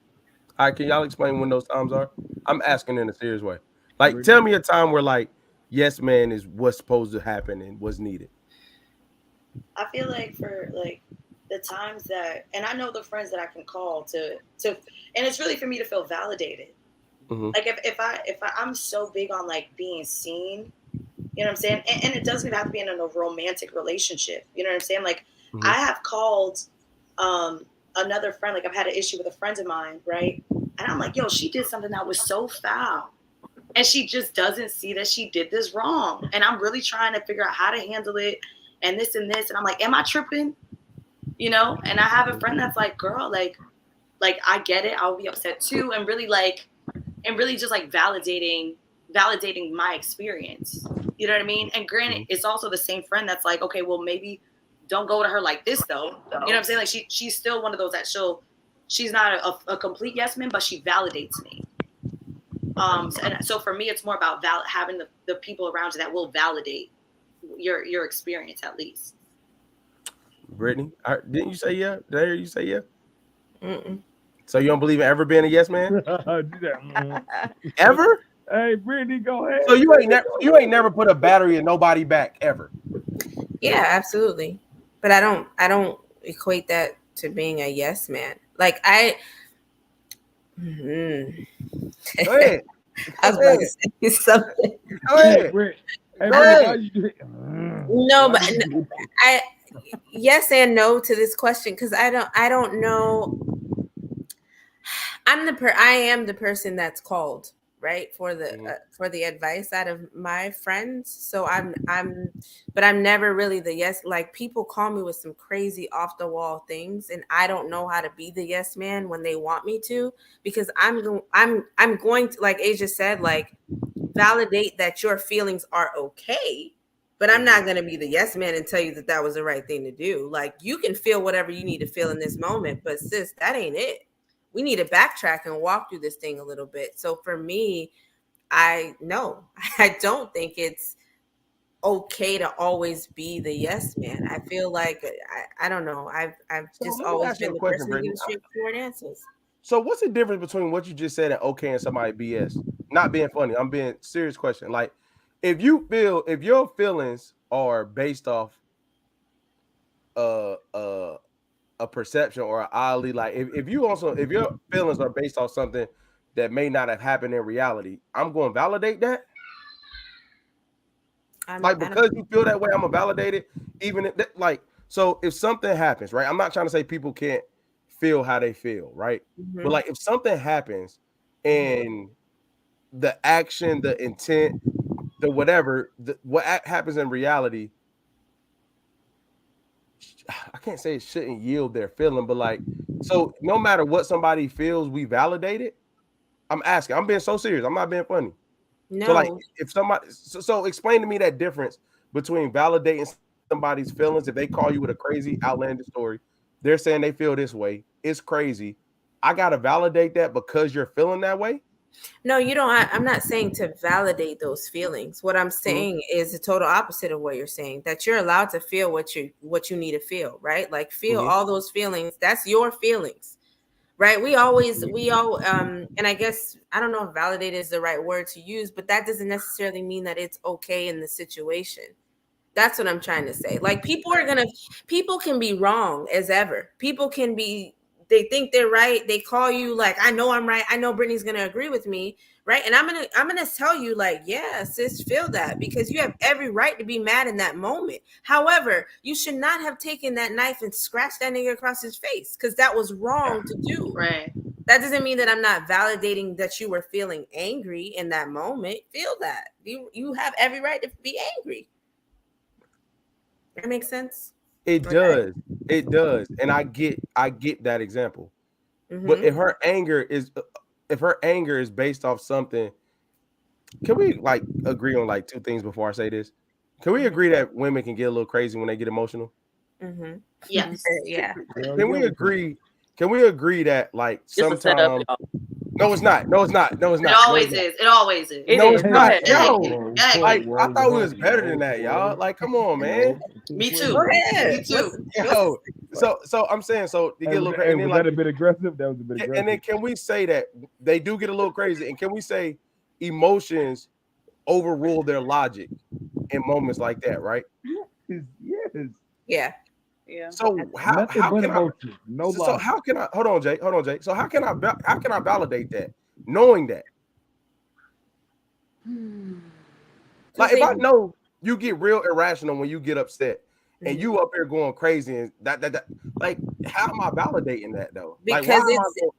All right, can y'all explain when those times are? I'm asking in a serious way. Like, tell me a time where like yes man is what's supposed to happen and what's needed. I feel like for like the times that, and I know the friends that I can call to, and it's really for me to feel validated. Mm-hmm. Like if I'm so big on like being seen, you know what I'm saying? And it doesn't have to be in a romantic relationship. You know what I'm saying? Like I have called another friend, like I've had an issue with a friend of mine, right? And I'm like, yo, she did something that was so foul. And she just doesn't see that she did this wrong. And I'm really trying to figure out how to handle it and this and this. And I'm like, am I tripping? You know? And I have a friend that's like, girl, like I get it. I'll be upset too. And really just like validating my experience. You know what I mean? And granted, it's also the same friend that's like, okay, well, maybe don't go to her like this though. You know what I'm saying? Like she's still one of those that she's not a complete yes man, but she validates me. And so for me, it's more about having the people around you that will validate your experience at least. Brittany, didn't you say yeah? Did I hear you say yeah? Mm-mm. So you don't believe in ever being a yes man? Ever? Hey, Brittany, go ahead. So you ain't never put a battery in nobody back ever? Yeah, absolutely. But I don't equate that to being a yes man. Like Go ahead. I was about to say something. Go ahead. No, but I yes and no to this question because I don't know. I am the person that's called, right, for the advice out of my friends. So but I'm never really the yes. Like people call me with some crazy off the wall things, and I don't know how to be the yes man when they want me to, because I'm going to, like Asia said, like validate that your feelings are okay. But I'm not going to be the yes man and tell you that was the right thing to do. Like you can feel whatever you need to feel in this moment, but sis, that ain't it. We need to backtrack and walk through this thing a little bit. So for me, I don't think it's okay to always be the yes man. I feel like I don't know. I've just always been the person who gives straightforward answers. So what's the difference between what you just said and okay and somebody BS? Not being funny. I'm being serious question. Like if your feelings are based off a perception or an oddly, like if your feelings are based off something that may not have happened in reality, I'm going to validate that. Because you feel that way, I'm gonna validate it. Even if like, so if something happens, right? I'm not trying to say people can't feel how they feel, right? Mm-hmm. But like if something happens and the action, the intent, the whatever, what happens in reality, I can't say it shouldn't yield their feeling, but like, so no matter what somebody feels, we validate it. I'm asking. I'm being so serious. I'm not being funny. No. So like, if somebody, so explain to me that difference between validating somebody's feelings. If they call you with a crazy outlandish story, they're saying they feel this way. It's crazy. I gotta validate that because you're feeling that way. No, you don't. I'm not saying to validate those feelings. What I'm saying is the total opposite of what you're saying, that you're allowed to feel what you need to feel, right? Like feel all those feelings. That's your feelings, right? We all, and I guess, I don't know if validate is the right word to use, but that doesn't necessarily mean that it's okay in the situation, That's what I'm trying to say. Like people can be wrong as ever. People can be, they think they're right. They call you like, I know I'm right. I know Brittany's gonna agree with me, right? And I'm gonna tell you like, yeah, sis, feel that, because you have every right to be mad in that moment. However, you should not have taken that knife and scratched that nigga across his face, because that was wrong to do. Right. That doesn't mean that I'm not validating that you were feeling angry in that moment. Feel that. You have every right to be angry. That makes sense. It does. It does. And I get that example. Mm-hmm. But if her anger is based off something, can we like agree on like two things before I say this? Can we agree that women can get a little crazy when they get emotional? Mm-hmm. Yes. Yeah. Can we agree? Can we agree that like It's a setup, sometimes? y'all. No, it's not. No, it's not. No, it's not. It always is. It always is. It No, is. it's Go not. ahead. Yo, Yeah. like I thought we was better than that, y'all. Like, come on, man. Me too. Go ahead. Me too. Yo, so I'm saying, so they get a little crazy. And then, Was like, that a bit aggressive? That was a bit aggressive. and then can we say that they do get a little crazy? And can we say emotions overrule their logic in moments like that, right? Yes. Yeah. Yeah. So how Nothing how but can I? emotion. No So logic. how can I? Hold on, Jay. So how can I validate that, knowing that? Like if I know you get real irrational when you get upset, and you up here going crazy, and that like, how am I validating that though? Because like, why am I going-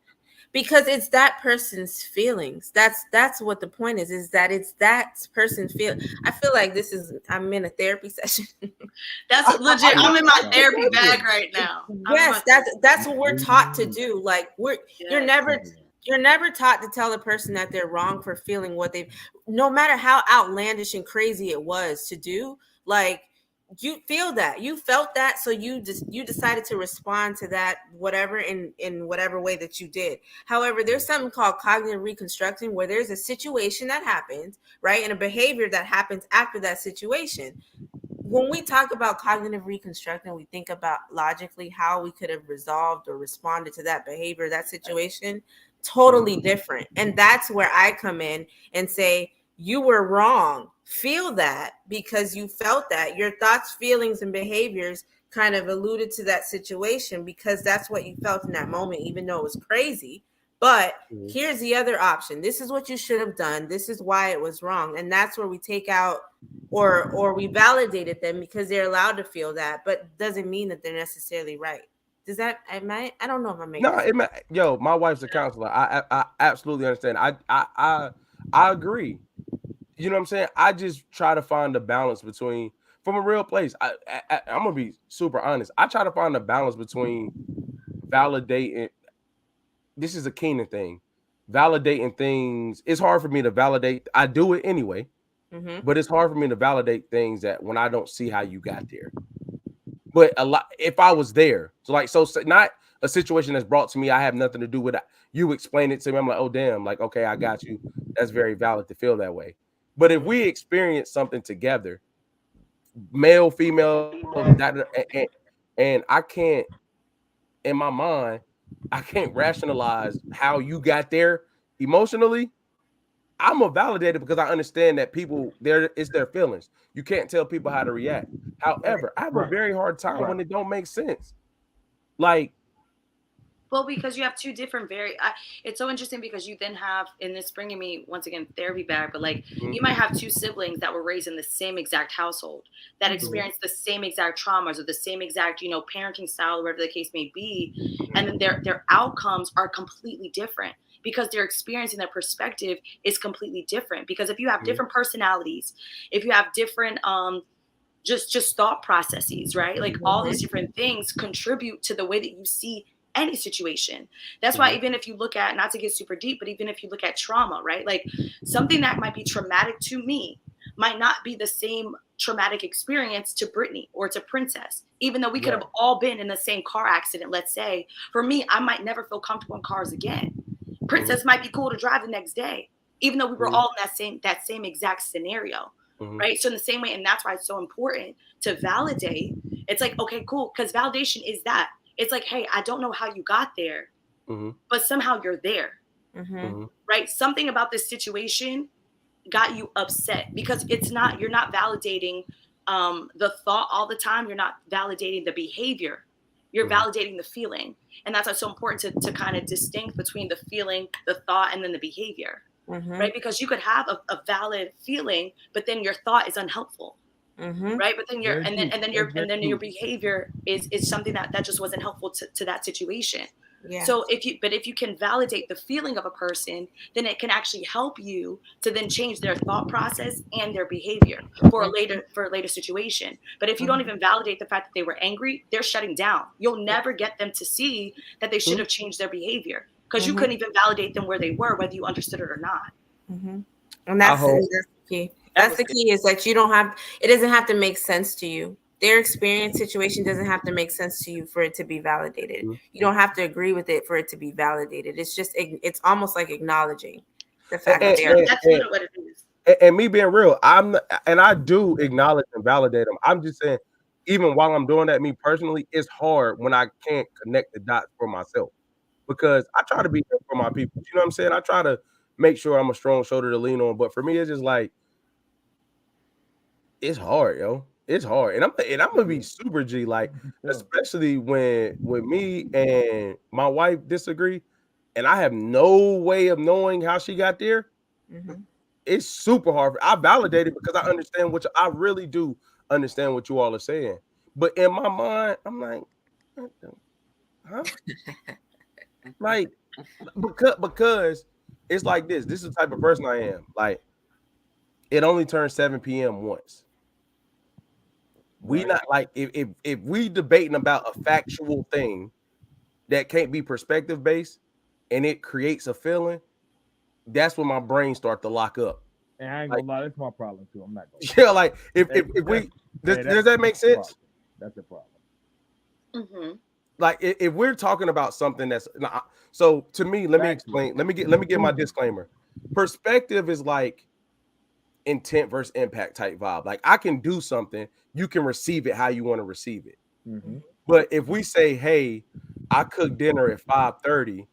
because it's that person's feelings. That's what the point is that it's that person's feel. I feel like I'm in a therapy session. That's legit. I'm in my therapy bag right now. Yes, that's what we're taught to do. Like you're never taught to tell a person that they're wrong for feeling what they've, no matter how outlandish and crazy it was to do. Like you feel that, you felt that, so you decided to respond to that whatever in whatever way that you did. However, there's something called cognitive reconstructing, where there's a situation that happens, right, and a behavior that happens after that situation. When we talk about cognitive reconstructing, we think about logically how we could have resolved or responded to that behavior, that situation. Totally different. And that's where I come in and say, you were wrong. Feel that, because you felt that. Your thoughts, feelings, and behaviors kind of alluded to that situation because that's what you felt in that moment, even though it was crazy. But here's the other option. This is what you should have done. This is why it was wrong. And that's where we take out or we validated them because they're allowed to feel that, but doesn't mean that they're necessarily right. Does that, I don't know if I'm making sense. Yo, my wife's a counselor. I absolutely understand. I agree. You know what I'm saying? I just try to find the balance between, from a real place. I'm gonna be super honest. I try to find the balance between validating. This is a Keenan thing. Validating things. It's hard for me to validate. I do it anyway, but it's hard for me to validate things that when I don't see how you got there. But a lot, if I was there, so not a situation that's brought to me, I have nothing to do with it. You explain it to me, I'm like, oh damn, like okay, I got you. That's very valid to feel that way. But if we experience something together, male, female, and I can't, in my mind, I can't rationalize how you got there emotionally, I'm a validator because I understand that people, it's their feelings. You can't tell people how to react. However, I have a very hard time when it don't make sense. Like, well, because you have two different it's so interesting because you then have, and this bringing me once again therapy back, but like you might have two siblings that were raised in the same exact household that experienced the same exact traumas or the same exact, parenting style, whatever the case may be, and then their outcomes are completely different because their experience and their perspective is completely different. Because if you have different personalities, if you have different just thought processes, right? Like all these different things contribute to the way that you see any situation. That's why even if you look at, not to get super deep, but even if you look at trauma, right? Like something that might be traumatic to me might not be the same traumatic experience to Brittany or to Princess, even though we could have all been in the same car accident. Let's say for me, I might never feel comfortable in cars again. Princess might be cool to drive the next day, even though we were all in that same exact scenario. Right. So in the same way, and that's why it's so important to validate. It's like, okay, cool. Because validation is that. It's like, hey, I don't know how you got there, but somehow you're there, right? Something about this situation got you upset because you're not validating the thought all the time. You're not validating the behavior. You're validating the feeling. And that's why it's so important to kind of distinct between the feeling, the thought, and then the behavior, right? Because you could have a valid feeling, but then your thought is unhelpful. Right, but then your behavior is something that just wasn't helpful to that situation. Yeah. So if you can validate the feeling of a person, then it can actually help you to then change their thought process and their behavior for a later situation. But if you don't even validate the fact that they were angry, they're shutting down. You'll never get them to see that they should have changed their behavior because you couldn't even validate them where they were, whether you understood it or not. And that's the key. That's the key, is that it doesn't have to make sense to you. Their experience situation doesn't have to make sense to you for it to be validated. You don't have to agree with it for it to be validated. It's just, it's almost like acknowledging the fact that that's what it is. And me being real, I do acknowledge and validate them. I'm just saying, even while I'm doing that, me personally, it's hard when I can't connect the dots for myself, because I try to be there for my people. You know what I'm saying? I try to make sure I'm a strong shoulder to lean on, but for me, it's just like, it's hard, yo. It's hard, and I'm gonna be super G, like, especially when me and my wife disagree, and I have no way of knowing how she got there. It's super hard. I validate it because I understand I really do understand what you all are saying, but in my mind, I'm like, huh? Like, because it's like this. This is the type of person I am. Like, it only turns 7 p.m. once. We not like, if we debating about a factual thing that can't be perspective based and it creates a feeling, that's when my brain starts to lock up. And I ain't gonna lie, that's my problem too. I'm not gonna yeah, like if we does that make sense? That's a problem. Like if we're talking about something that's so, to me, let me explain. Let me get my disclaimer. Perspective is like intent versus impact type vibe. Like, I can do something, you can receive it how you want to receive it. But if we say, hey, I cook dinner at 5:30,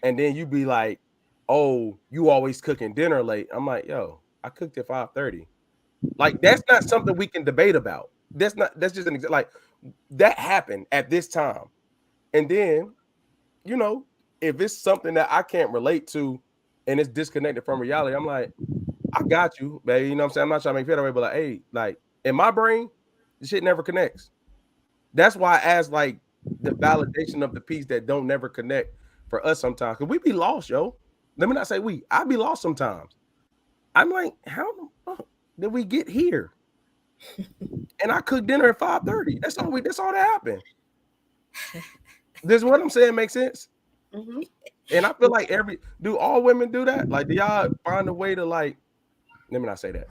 and then you be like, oh, you always cooking dinner late. I'm like, yo, I cooked at 5:30. Like, that's not something we can debate about. That's just an example. Like, that happened at this time. And then, you know, if it's something that I can't relate to and it's disconnected from reality, I'm like, I got you, baby. You know what I'm saying? I'm not trying to make it that way, but like, hey, like, in my brain, this shit never connects. That's why I ask, like, the validation of the piece that don't never connect for us sometimes. Because we be lost, yo. Let me not say I be lost sometimes. I'm like, how did we get here? And I cooked dinner at 5:30. That's all that happened. This what I'm saying makes sense. And I feel like do all women do that? Like, do y'all find a way to, like, let me not say that.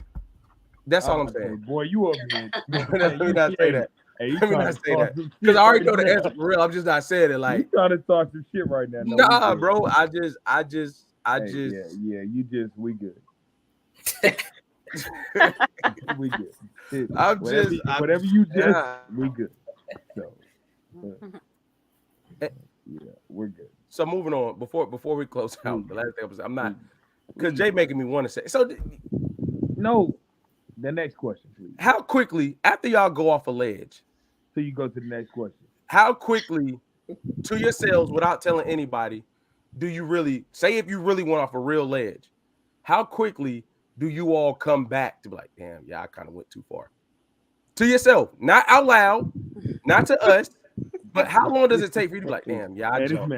That's all I'm saying. Boy, you up here. Let me not say that. Hey, let me not say that. Because I already know the answer for real. I'm just not saying it. Like, you trying to talk some shit right now. No, nah, bro. I just you just, we good. We good. Whatever you just, we good. So yeah, we're good. So moving on, before we close out, the last thing I'm not, because Jay making me want to say. So no, the next question, please. How quickly, after y'all go off a ledge, so you go to the next question, how quickly to yourselves, without telling anybody, do you really say, if you really went off a real ledge, how quickly do you all come back to be like, damn, yeah, I kind of went too far? To yourself, not out loud, not to us, but how long does it take for you to be like, damn, yeah, I jumped.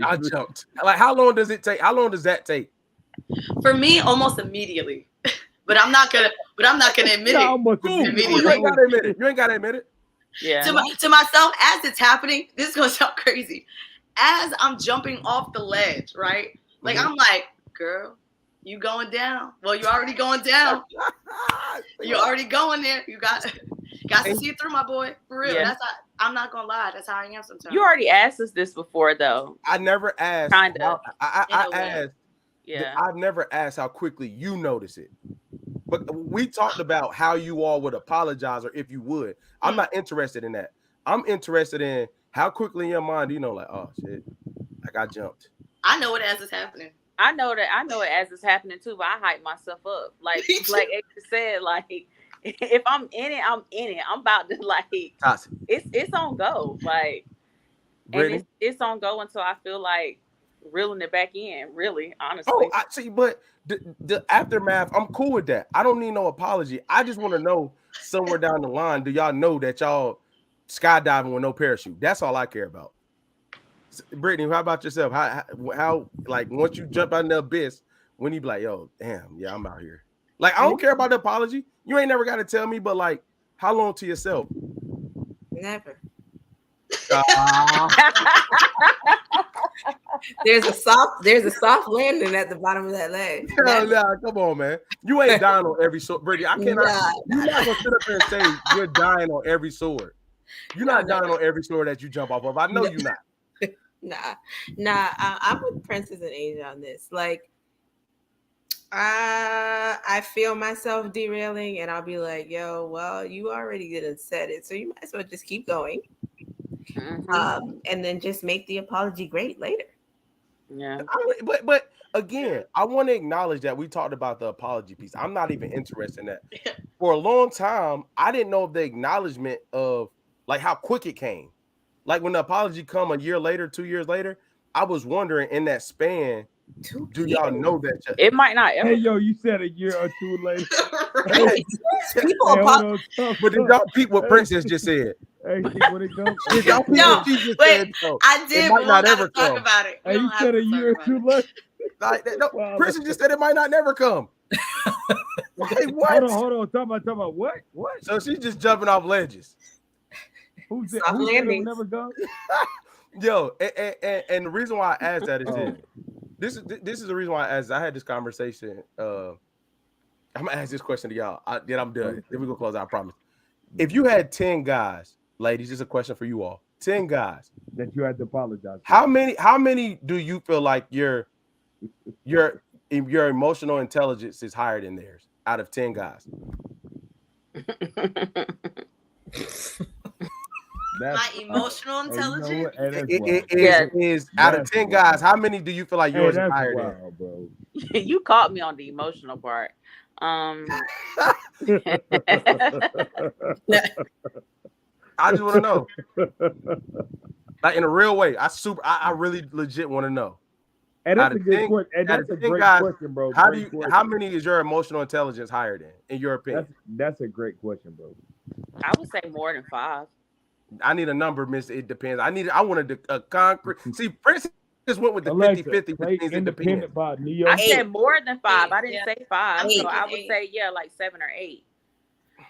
I jumped. Like, how long does it take? How long does that take? For me, almost immediately. But I'm not gonna admit it. Immediately. You ain't gotta admit it. You ain't gotta admit it. Yeah. To myself, as it's happening, this is gonna sound crazy. As I'm jumping off the ledge, right? Like, I'm like, girl, you going down. Well, you're already going down. You're already going there. You got to see it through, my boy. For real. Yeah. I'm not gonna lie. That's how I am sometimes. You already asked us this before, though. I never asked. Kind of. I asked. Yeah. I've never asked how quickly you notice it. But we talked about how you all would apologize, or if you would. I'm not interested in that. I'm interested in how quickly in your mind do you know, like, oh shit, like, I jumped. I know it as it's happening. I know it as it's happening too, but I hype myself up. Like Asia said, like, if I'm in it, I'm in it. I'm about to like Toxic. it's on go. Like Brittany? and it's on go until I feel like reeling it back in, really, honestly. Oh, I see, but the aftermath, I'm cool with that. I don't need no apology. I just want to know somewhere down the line, do y'all know that y'all skydiving with no parachute? That's all I care about. Brittany, how about yourself? How like once you jump out in the abyss, when you be like, yo, damn, yeah, I'm out here. Like, I don't care about the apology. You ain't never got to tell me, but like, how long to yourself? Never. There's a soft landing at the bottom of that leg. Nah, come on, man. You ain't dying on every sword, Brittany. I cannot. You're not gonna sit up here and say you're dying on every sword. You're not dying on every sword that you jump off of. I know you're not. Nah. I'm with Princess and Asia on this. Like, I feel myself derailing, and I'll be like, "Yo, well, you already didn't said it, so you might as well just keep going." And then just make the apology great later. Yeah. But again, I want to acknowledge that we talked about the apology piece. I'm not even interested in that. For a long time, I didn't know the acknowledgement of like how quick it came. Like when the apology come a year later, 2 years later, I was wondering in that span, do y'all know that? It might not ever. Hey, yo, you said a year or two later. People apologize. But did y'all peep what Princess just said? Hey, what it goes? Did y'all peep No, what she just wait, said? No, I did, it but might we not don't ever gotta talk come. about it. We Hey, you don't have said to a talk year or about two it. later. Like, no, Wow. Princess just said it might not never come. Okay, what? Hold on. Talk about what? What? So she's just jumping off ledges. Who said Soft it'll landings. never go? Yo, and the reason why I asked that is this is the reason why I asked. I had this conversation. I'm gonna ask this question to y'all. Then I'm done. Then we go close out. I promise. If you had 10 guys, ladies, this is a question for you all. 10 guys That you had to apologize. How many do you feel like your emotional intelligence is higher than theirs out of 10 guys? My emotional intelligence? Is out of 10 guys, how many do you feel like yours is higher than? Bro. You caught me on the emotional part. I just want to know. Like in a real way. I really legit want to know. And that's a good question. And that's a great question, bro. How many is your emotional intelligence higher than, in your opinion? That's a great question, bro. I would say more than 5. I need a number, Miss. It depends. I wanted a concrete. See, Prince just went with the 50-50, which means it depends. I said more than 5. I didn't say 5. So I would 8. say, yeah, like 7 or 8.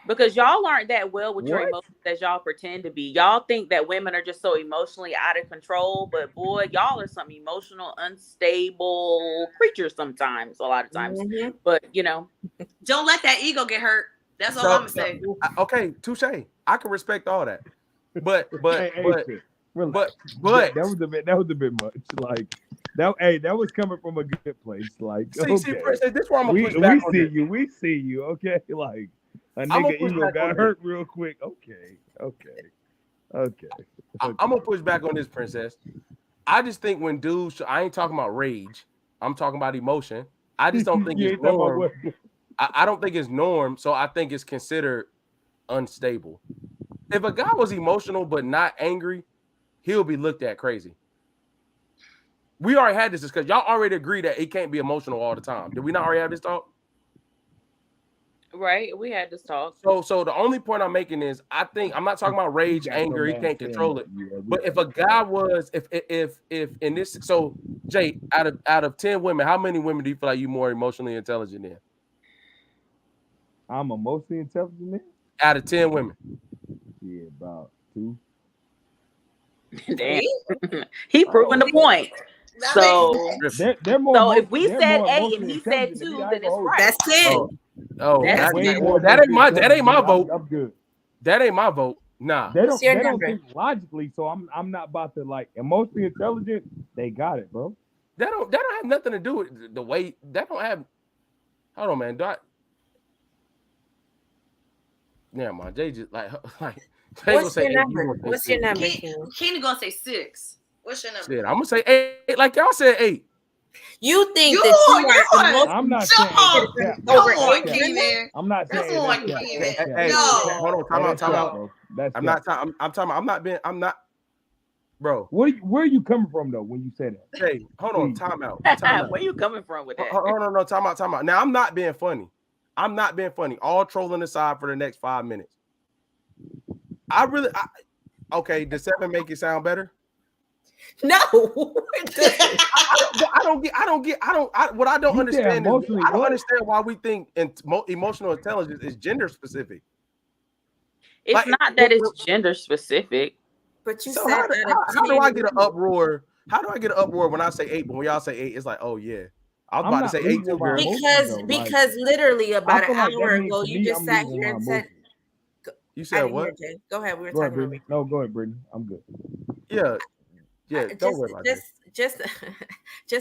Because y'all aren't that well with your emotions as y'all pretend to be. Y'all think that women are just so emotionally out of control, but boy, y'all are some emotional, unstable creatures sometimes, a lot of times. Mm-hmm. But, you know. Don't let that ego get hurt. That's all I'm going to say. Okay, touche. I can respect all that. But that was a bit much. Like that. Hey, that was coming from a good place. Like, see, okay. Princess, this is where I'm gonna push back on this. We see you. Okay, like a nigga ego got hurt real quick. Okay. I'm gonna push back on this, Princess. I just think when dudes, I ain't talking about rage. I'm talking about emotion. I just don't think it's norm. I don't think it's norm. So I think it's considered unstable. If a guy was emotional but not angry, he'll be looked at crazy. We already had this discussion. Y'all already agree that it can't be emotional all the time. Did we not already have this talk? Right, we had this talk. So the only point I'm making is I think I'm not talking about rage, anger. He can't control it. But if a guy was, if in this, so Jay, out of 10 women, how many women do you feel like you more emotionally intelligent than? I'm emotionally intelligent than? Out of 10 women. Yeah, about 2. Damn. He proving the point. So they're more. So if we they're said more 8 and he said 2, then it's right. That's 10. That ain't my vote. I'm good. That ain't my vote. Nah. They don't think logically, so I'm not about to like emotionally intelligent. They got it, bro. That don't have nothing to do with the way. That don't have. Hold on, man. Never mind. Jay just like What's your number? Keenan gonna say 6. What's your number? Shit, I'm gonna say 8. Like y'all said 8. You think You- that you you are are- emotional I'm not Come saying on. that's cap. Come over on, eight women? Keenan. I'm not saying Come on, that's cap. Keenan. That's cap. Hey, No. hold on, time Yeah, out, that's time cap, out. bro. That's I'm cap. not. I'm talking. I'm not, bro. Where are you coming from though when you say that? Hey, hold on, Please. time out. Time out. Where you coming from with that? Hold on, no, time out. Now I'm not being funny. I'm not being funny. All trolling aside for the next 5 minutes. Okay, does 7 make it sound better? No. I don't You said understand is emotionally I don't what? understand why we think emotional intelligence is gender specific. It's Like, not that it's gender specific. But you So said how do I get an women. uproar? How do I get an uproar when I say 8? But when y'all say 8, it's like, oh yeah. I was I'm about to not say 8 losing too, my girl. emotions. Because literally about I feel an like that hour means ago, to you me, just I'm sat losing here my and said, You I said didn't what? hear Jay. Go ahead. We were Go ahead, talking over Brittany. No, go ahead, Brittany. I'm good. Yeah. Don't worry about this. Just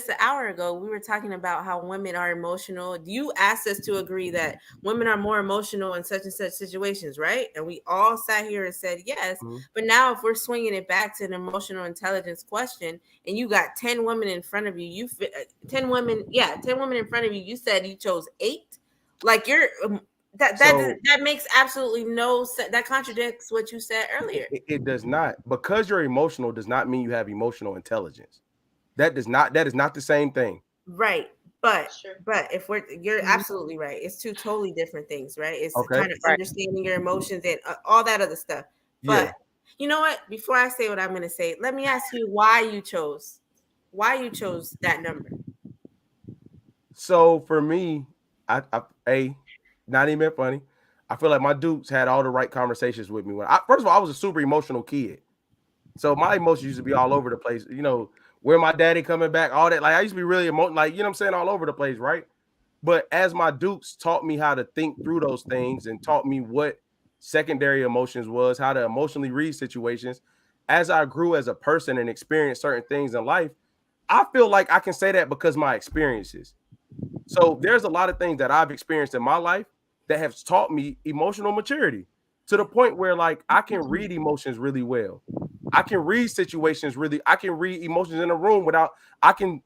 an hour ago, we were talking about how women are emotional. You asked us to agree that women are more emotional in such and such situations, right? And we all sat here and said yes. Mhm. But now, if we're swinging it back to an emotional intelligence question, and you got 10 women in front of you, 10 women in front of you. You said you chose 8. Like you're. That makes absolutely no sense. That contradicts what you said earlier. It does not. Because you're emotional does not mean you have emotional intelligence. That is not the same thing. Right. But Sure. if you're absolutely right. It's two totally different things, right? It's Okay. kind of Right. understanding your emotions and all that other stuff. But Yeah. you know what? Before I say what I'm going to say, let me ask you why you chose that number. So for me, I not even funny. I feel like my dudes had all the right conversations with me. First of all, I was a super emotional kid. So my emotions used to be all over the place. You know, where my daddy coming back, all that. Like I used to be really emotional, like, you know what I'm saying, all over the place, right? But as my dukes taught me how to think through those things and taught me what secondary emotions was, how to emotionally read situations, as I grew as a person and experienced certain things in life, I feel like I can say that because of my experiences. So there's a lot of things that I've experienced in my life that have taught me emotional maturity to the point where like I can read emotions really well. I can read situations really. I can read emotions in a room without. I can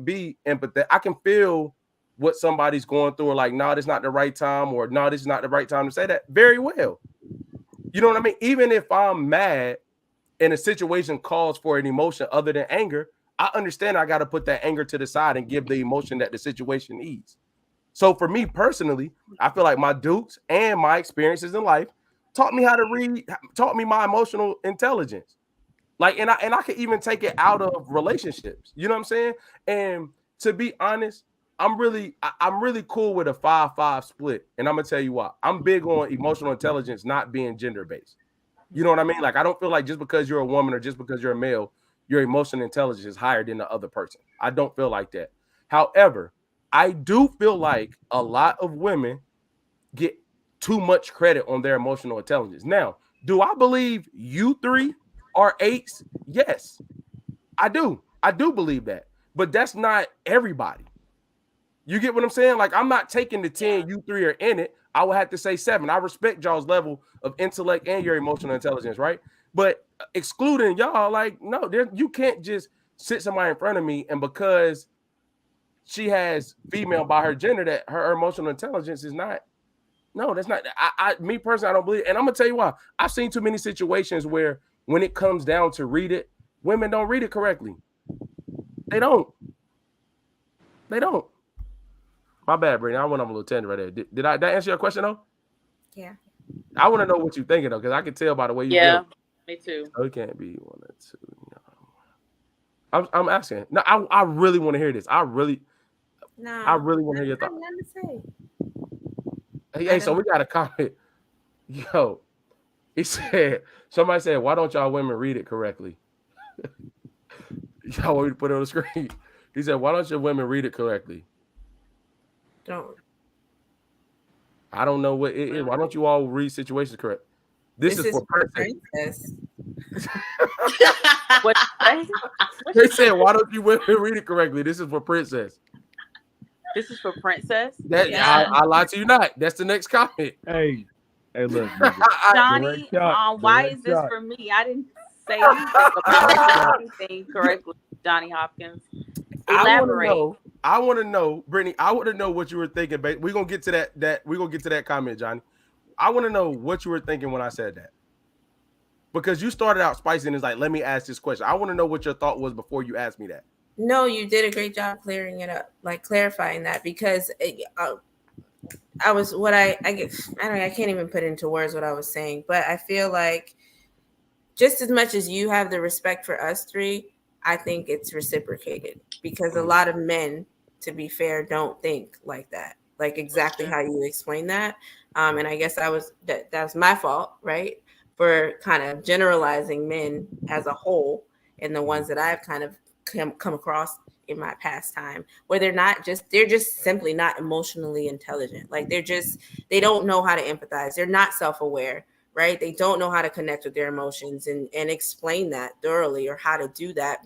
be empathetic. I can feel what somebody's going through, or like, no, this is not the right time, or no, this is not the right time to say that very well. You know what I mean? Even if I'm mad and a situation calls for an emotion other than anger, I understand I got to put that anger to the side and give the emotion that the situation needs. So for me personally, I feel like my dukes and my experiences in life taught me how to read, taught me my emotional intelligence. Like, and I could even take it out of relationships. You know what I'm saying? And to be honest, I'm really cool with a 5-5 split. And I'm gonna tell you why. I'm big on emotional intelligence not being gender-based. You know what I mean? Like, I don't feel like just because you're a woman or just because you're a male, your emotional intelligence is higher than the other person. I don't feel like that. However, I do feel like a lot of women get too much credit on their emotional intelligence. Now, do I believe you 3 are 8s? Yes, I do. I do believe that. But that's not everybody. You get what I'm saying? Like, I'm not taking the 10, you 3 are in it. I would have to say 7. I respect y'all's level of intellect and your emotional intelligence, right? But excluding y'all, like, no, you can't just sit somebody in front of me and because she has female by her gender that her emotional intelligence is not. No, that's not. Me personally, I don't believe. And I'm gonna tell you why. I've seen too many situations where when it comes down to read it, women don't read it correctly. They don't. My bad, Brittany. I went on a little tangent right there. Did I answer your question though? Yeah. I want to know what you're thinking though, because I can tell by the way you Yeah, me too. Oh, it can't be 1 or 2. No. I'm asking. No, I really want to hear this. I really want to hear your thoughts. Hey, so we got a comment. Yo, somebody said, why don't y'all women read it correctly? Y'all want me to put it on the screen? He said, why don't your women read it correctly? Don't. I don't know what it is. Why don't you all read situations correct? This is for princess. What? They said, why don't you women read it correctly? This is for princess. This is for princess. I lie to you not. That's the next comment. Hey, look, Johnny, why is this for me? I didn't say anything correctly, Johnny Hopkins. Elaborate. I want to know, Brittany. I want to know what you were thinking. Babe. We're gonna get to that. We're gonna get to that comment, Johnny. I want to know what you were thinking when I said that, because you started out spicy and it's like, let me ask this question. I want to know what your thought was before you asked me that. No, you did a great job clearing it up, like clarifying that, because I was what I guess I don't know, I can't even put into words what I was saying, but I feel like just as much as you have the respect for us three, I think it's reciprocated, because a lot of men, to be fair, don't think like that, like exactly how you explained that. And I guess that was my fault, right, for kind of generalizing men as a whole, and the ones that I've kind of come across in my past time, where they're just simply not emotionally intelligent. Like they don't know how to empathize. They're not self-aware, right? They don't know how to connect with their emotions and explain that thoroughly, or how to do that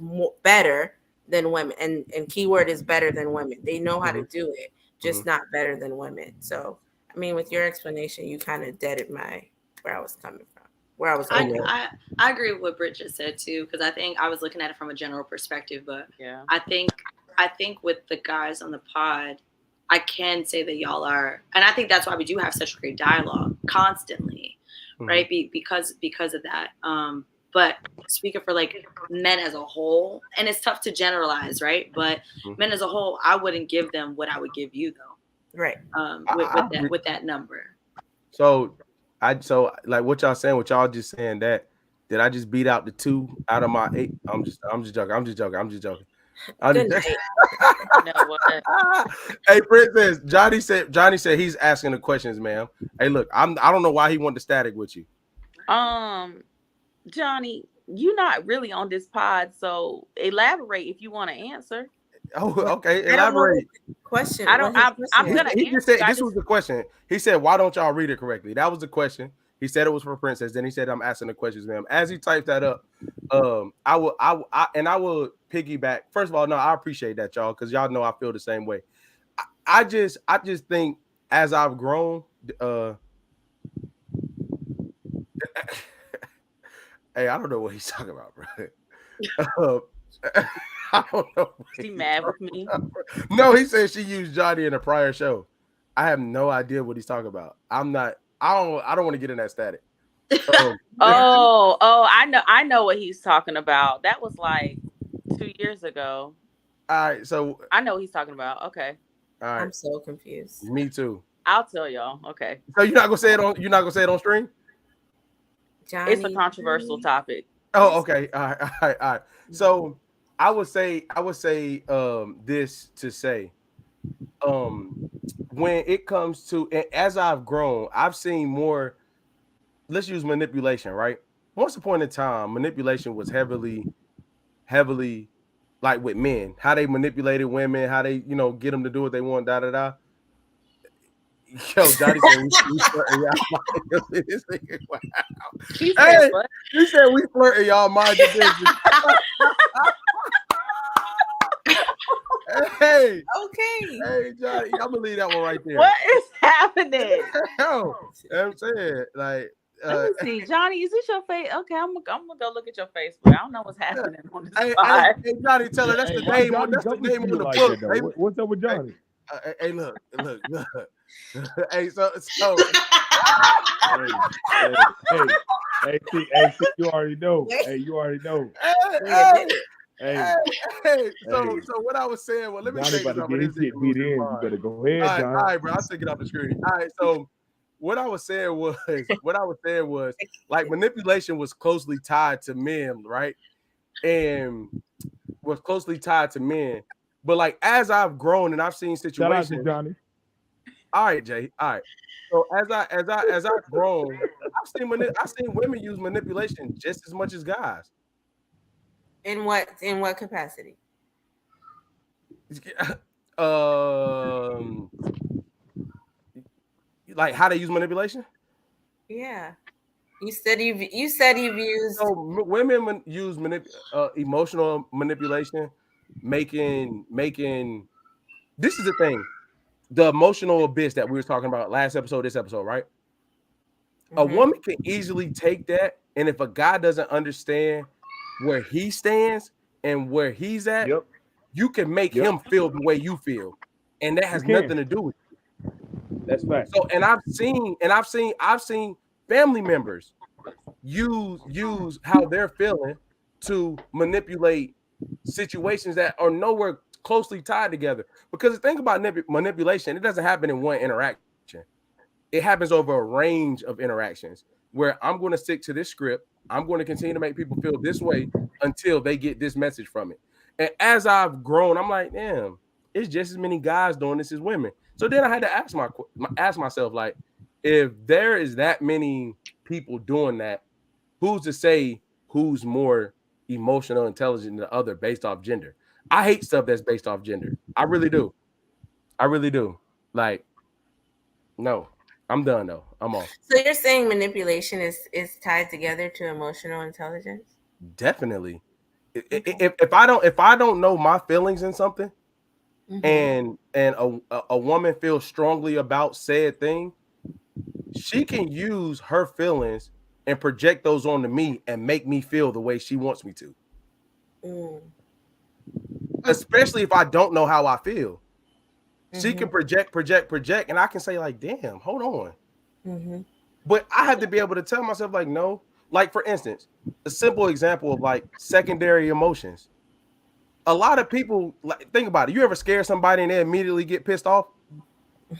better than women. And keyword is better than women. They know how to do it, just not better than women. So, I mean, with your explanation, you kind of deaded where I was coming from. Where I was going. I agree with what Britt just said too, because I think I was looking at it from a general perspective, but Yeah. I think with the guys on the pod, I can say that y'all are, and I think that's why we do have such great dialogue constantly, right? Because of that. But speaking for like men as a whole, and it's tough to generalize, right? But men as a whole, I wouldn't give them what I would give you though, right? With that number. So like what y'all saying, what y'all just saying, that did I just beat out the 2 out of my 8? I'm just joking. Hey, Princess, Johnny said he's asking the questions, ma'am. Hey, look, I don't know why he wanted the static with you. Johnny, you're not really on this pod, so elaborate if you want to answer. Oh, okay. Elaborate. Question. I'm gonna. He just said this was the question. He said, "Why don't y'all read it correctly?" That was the question. He said it was for Princess. Then he said, "I'm asking the questions, ma'am." As he typed that up, I will piggyback. First of all, no, I appreciate that, y'all, because y'all know I feel the same way. I just think as I've grown, hey, I don't know what he's talking about, bro. I don't know. She mad with me? No, he said she used Johnny in a prior show. I have no idea what he's talking about. I don't want to get in that static. I know what he's talking about. That was like 2 years ago. All right, so I know what he's talking about. Okay. All right. I'm so confused. Me too. I'll tell y'all. Okay. So you're not gonna say it on stream? Johnny, it's a controversial topic. Oh, okay. All right. So I would say this to say, when it comes to, as I've grown, I've seen more. Let's use manipulation, right? Once upon a time, manipulation was heavily like with men, how they manipulated women, how they get them to do what they want, da da da. Yo, Johnny said we flirting, y'all. Wow. He said we flirting, y'all. Mind your business. Hey, Johnny, I'm gonna leave that one right there. What is happening? I'm saying, like, let me see, Johnny, is this your face? Okay, I'm gonna go look at your Facebook. I don't know what's happening on this hey, Johnny, tell her that's the name. That's the name on the book. What's up with Johnny? Hey, look. Hey, so. Hey, you already know. Hey, so what I was saying, well, let me Johnny take about to get his shit beat in. You better go ahead, Johnny. All right, bro, I'll take it off the screen. All right, so what I was saying was like manipulation was closely tied to men, right? And was closely tied to men. But like as I've grown and I've seen situations. Shout out to Johnny. All right, Jay. All right. So as I've grown, I've seen women use manipulation just as much as guys. In what capacity? Like how they use manipulation? Yeah. You said you've used. So women use emotional manipulation, making. This is the thing, the emotional abyss that we were talking about last episode, this episode, right? Mm-hmm. A woman can easily take that, and if a guy doesn't understand where he stands and where he's at, you can make Yep. him feel the way you feel, and that has You can. nothing to do with it. That's fact. So, and I've seen family members use how they're feeling to manipulate situations that are nowhere closely tied together. Because the thing about manipulation, it doesn't happen in one interaction. It happens over a range of interactions where I'm going to stick to this script. I'm going to continue to make people feel this way until they get this message from it. And as I've grown, I'm like, damn, it's just as many guys doing this as women. So then I had to ask myself, like, if there is that many people doing that, who's to say who's more emotional, intelligent than the other based off gender? I hate stuff that's based off gender. I really do. Like, no, I'm done though. I'm off. So you're saying manipulation is tied together to emotional intelligence? Definitely. If I don't know my feelings in something, and a woman feels strongly about said thing, she can use her feelings and project those onto me and make me feel the way she wants me to. Especially if I don't know how I feel. She can project, and I can say, like, damn, hold on. But I have to be able to tell myself, like, no. Like, for instance, a simple example of like secondary emotions. A lot of people, like, think about it. You ever scare somebody and they immediately get pissed off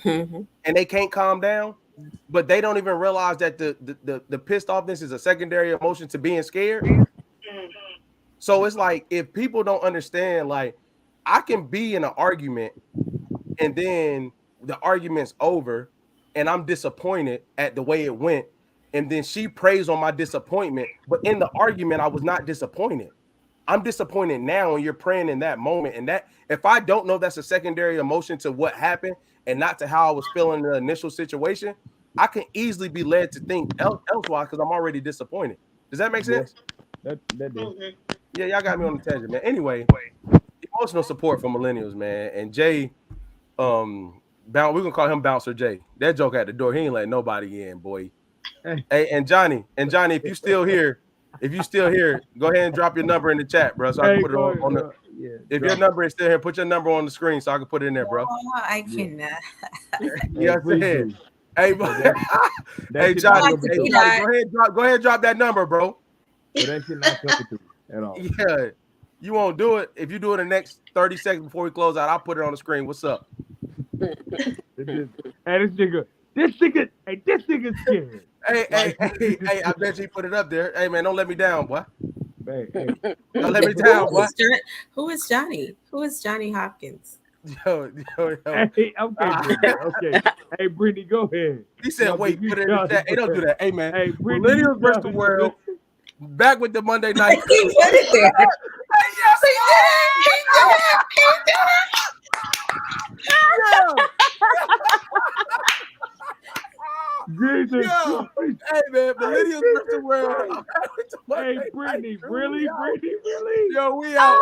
and they can't calm down, but they don't even realize that the pissed offness is a secondary emotion to being scared. So it's like, if people don't understand, like, I can be in an argument and then the argument's over and I'm disappointed at the way it went, and then she prays on my disappointment, but in the argument I was not disappointed. I'm disappointed now, and you're praying in that moment. And that, if I don't know that's a secondary emotion to what happened and not to how I was feeling in the initial situation, I can easily be led to think elsewise because I'm already disappointed. Does that make sense? That does. Yeah, y'all got me on the tangent, man. Anyway, emotional support for millennials, man. And Jay, we're gonna call him Bouncer Jay. That joke at the door, he ain't letting nobody in, boy. Hey, and Johnny, if you still here, go ahead and drop your number in the chat, bro. So I can put it on the. If your number is still here, put your number on the screen so I can put it in there, bro. Oh, I cannot. Yeah, hey, hey, Johnny, go ahead, drop that number, bro. So that shit not coming through at all. Yeah, you won't do it. If you do it in the next 30 seconds before we close out, I'll put it on the screen. What's up? Hey, this nigga's scared. Hey, I bet you put it up there. Hey, man, don't let me down, boy. Hey. Don't let me down, boy. Who is Johnny? Who is Johnny Hopkins? Yo. Hey, okay. Hey, Brittany, go ahead. He said, wait, put it in the chat. Hey, don't do that. Hey, man. Hey, Millennials versus the world. Back with the Monday night. He put it there. Jesus. Yo, hey, man, Millennials versus the world. Hey, Brittany, really? Yo, we out.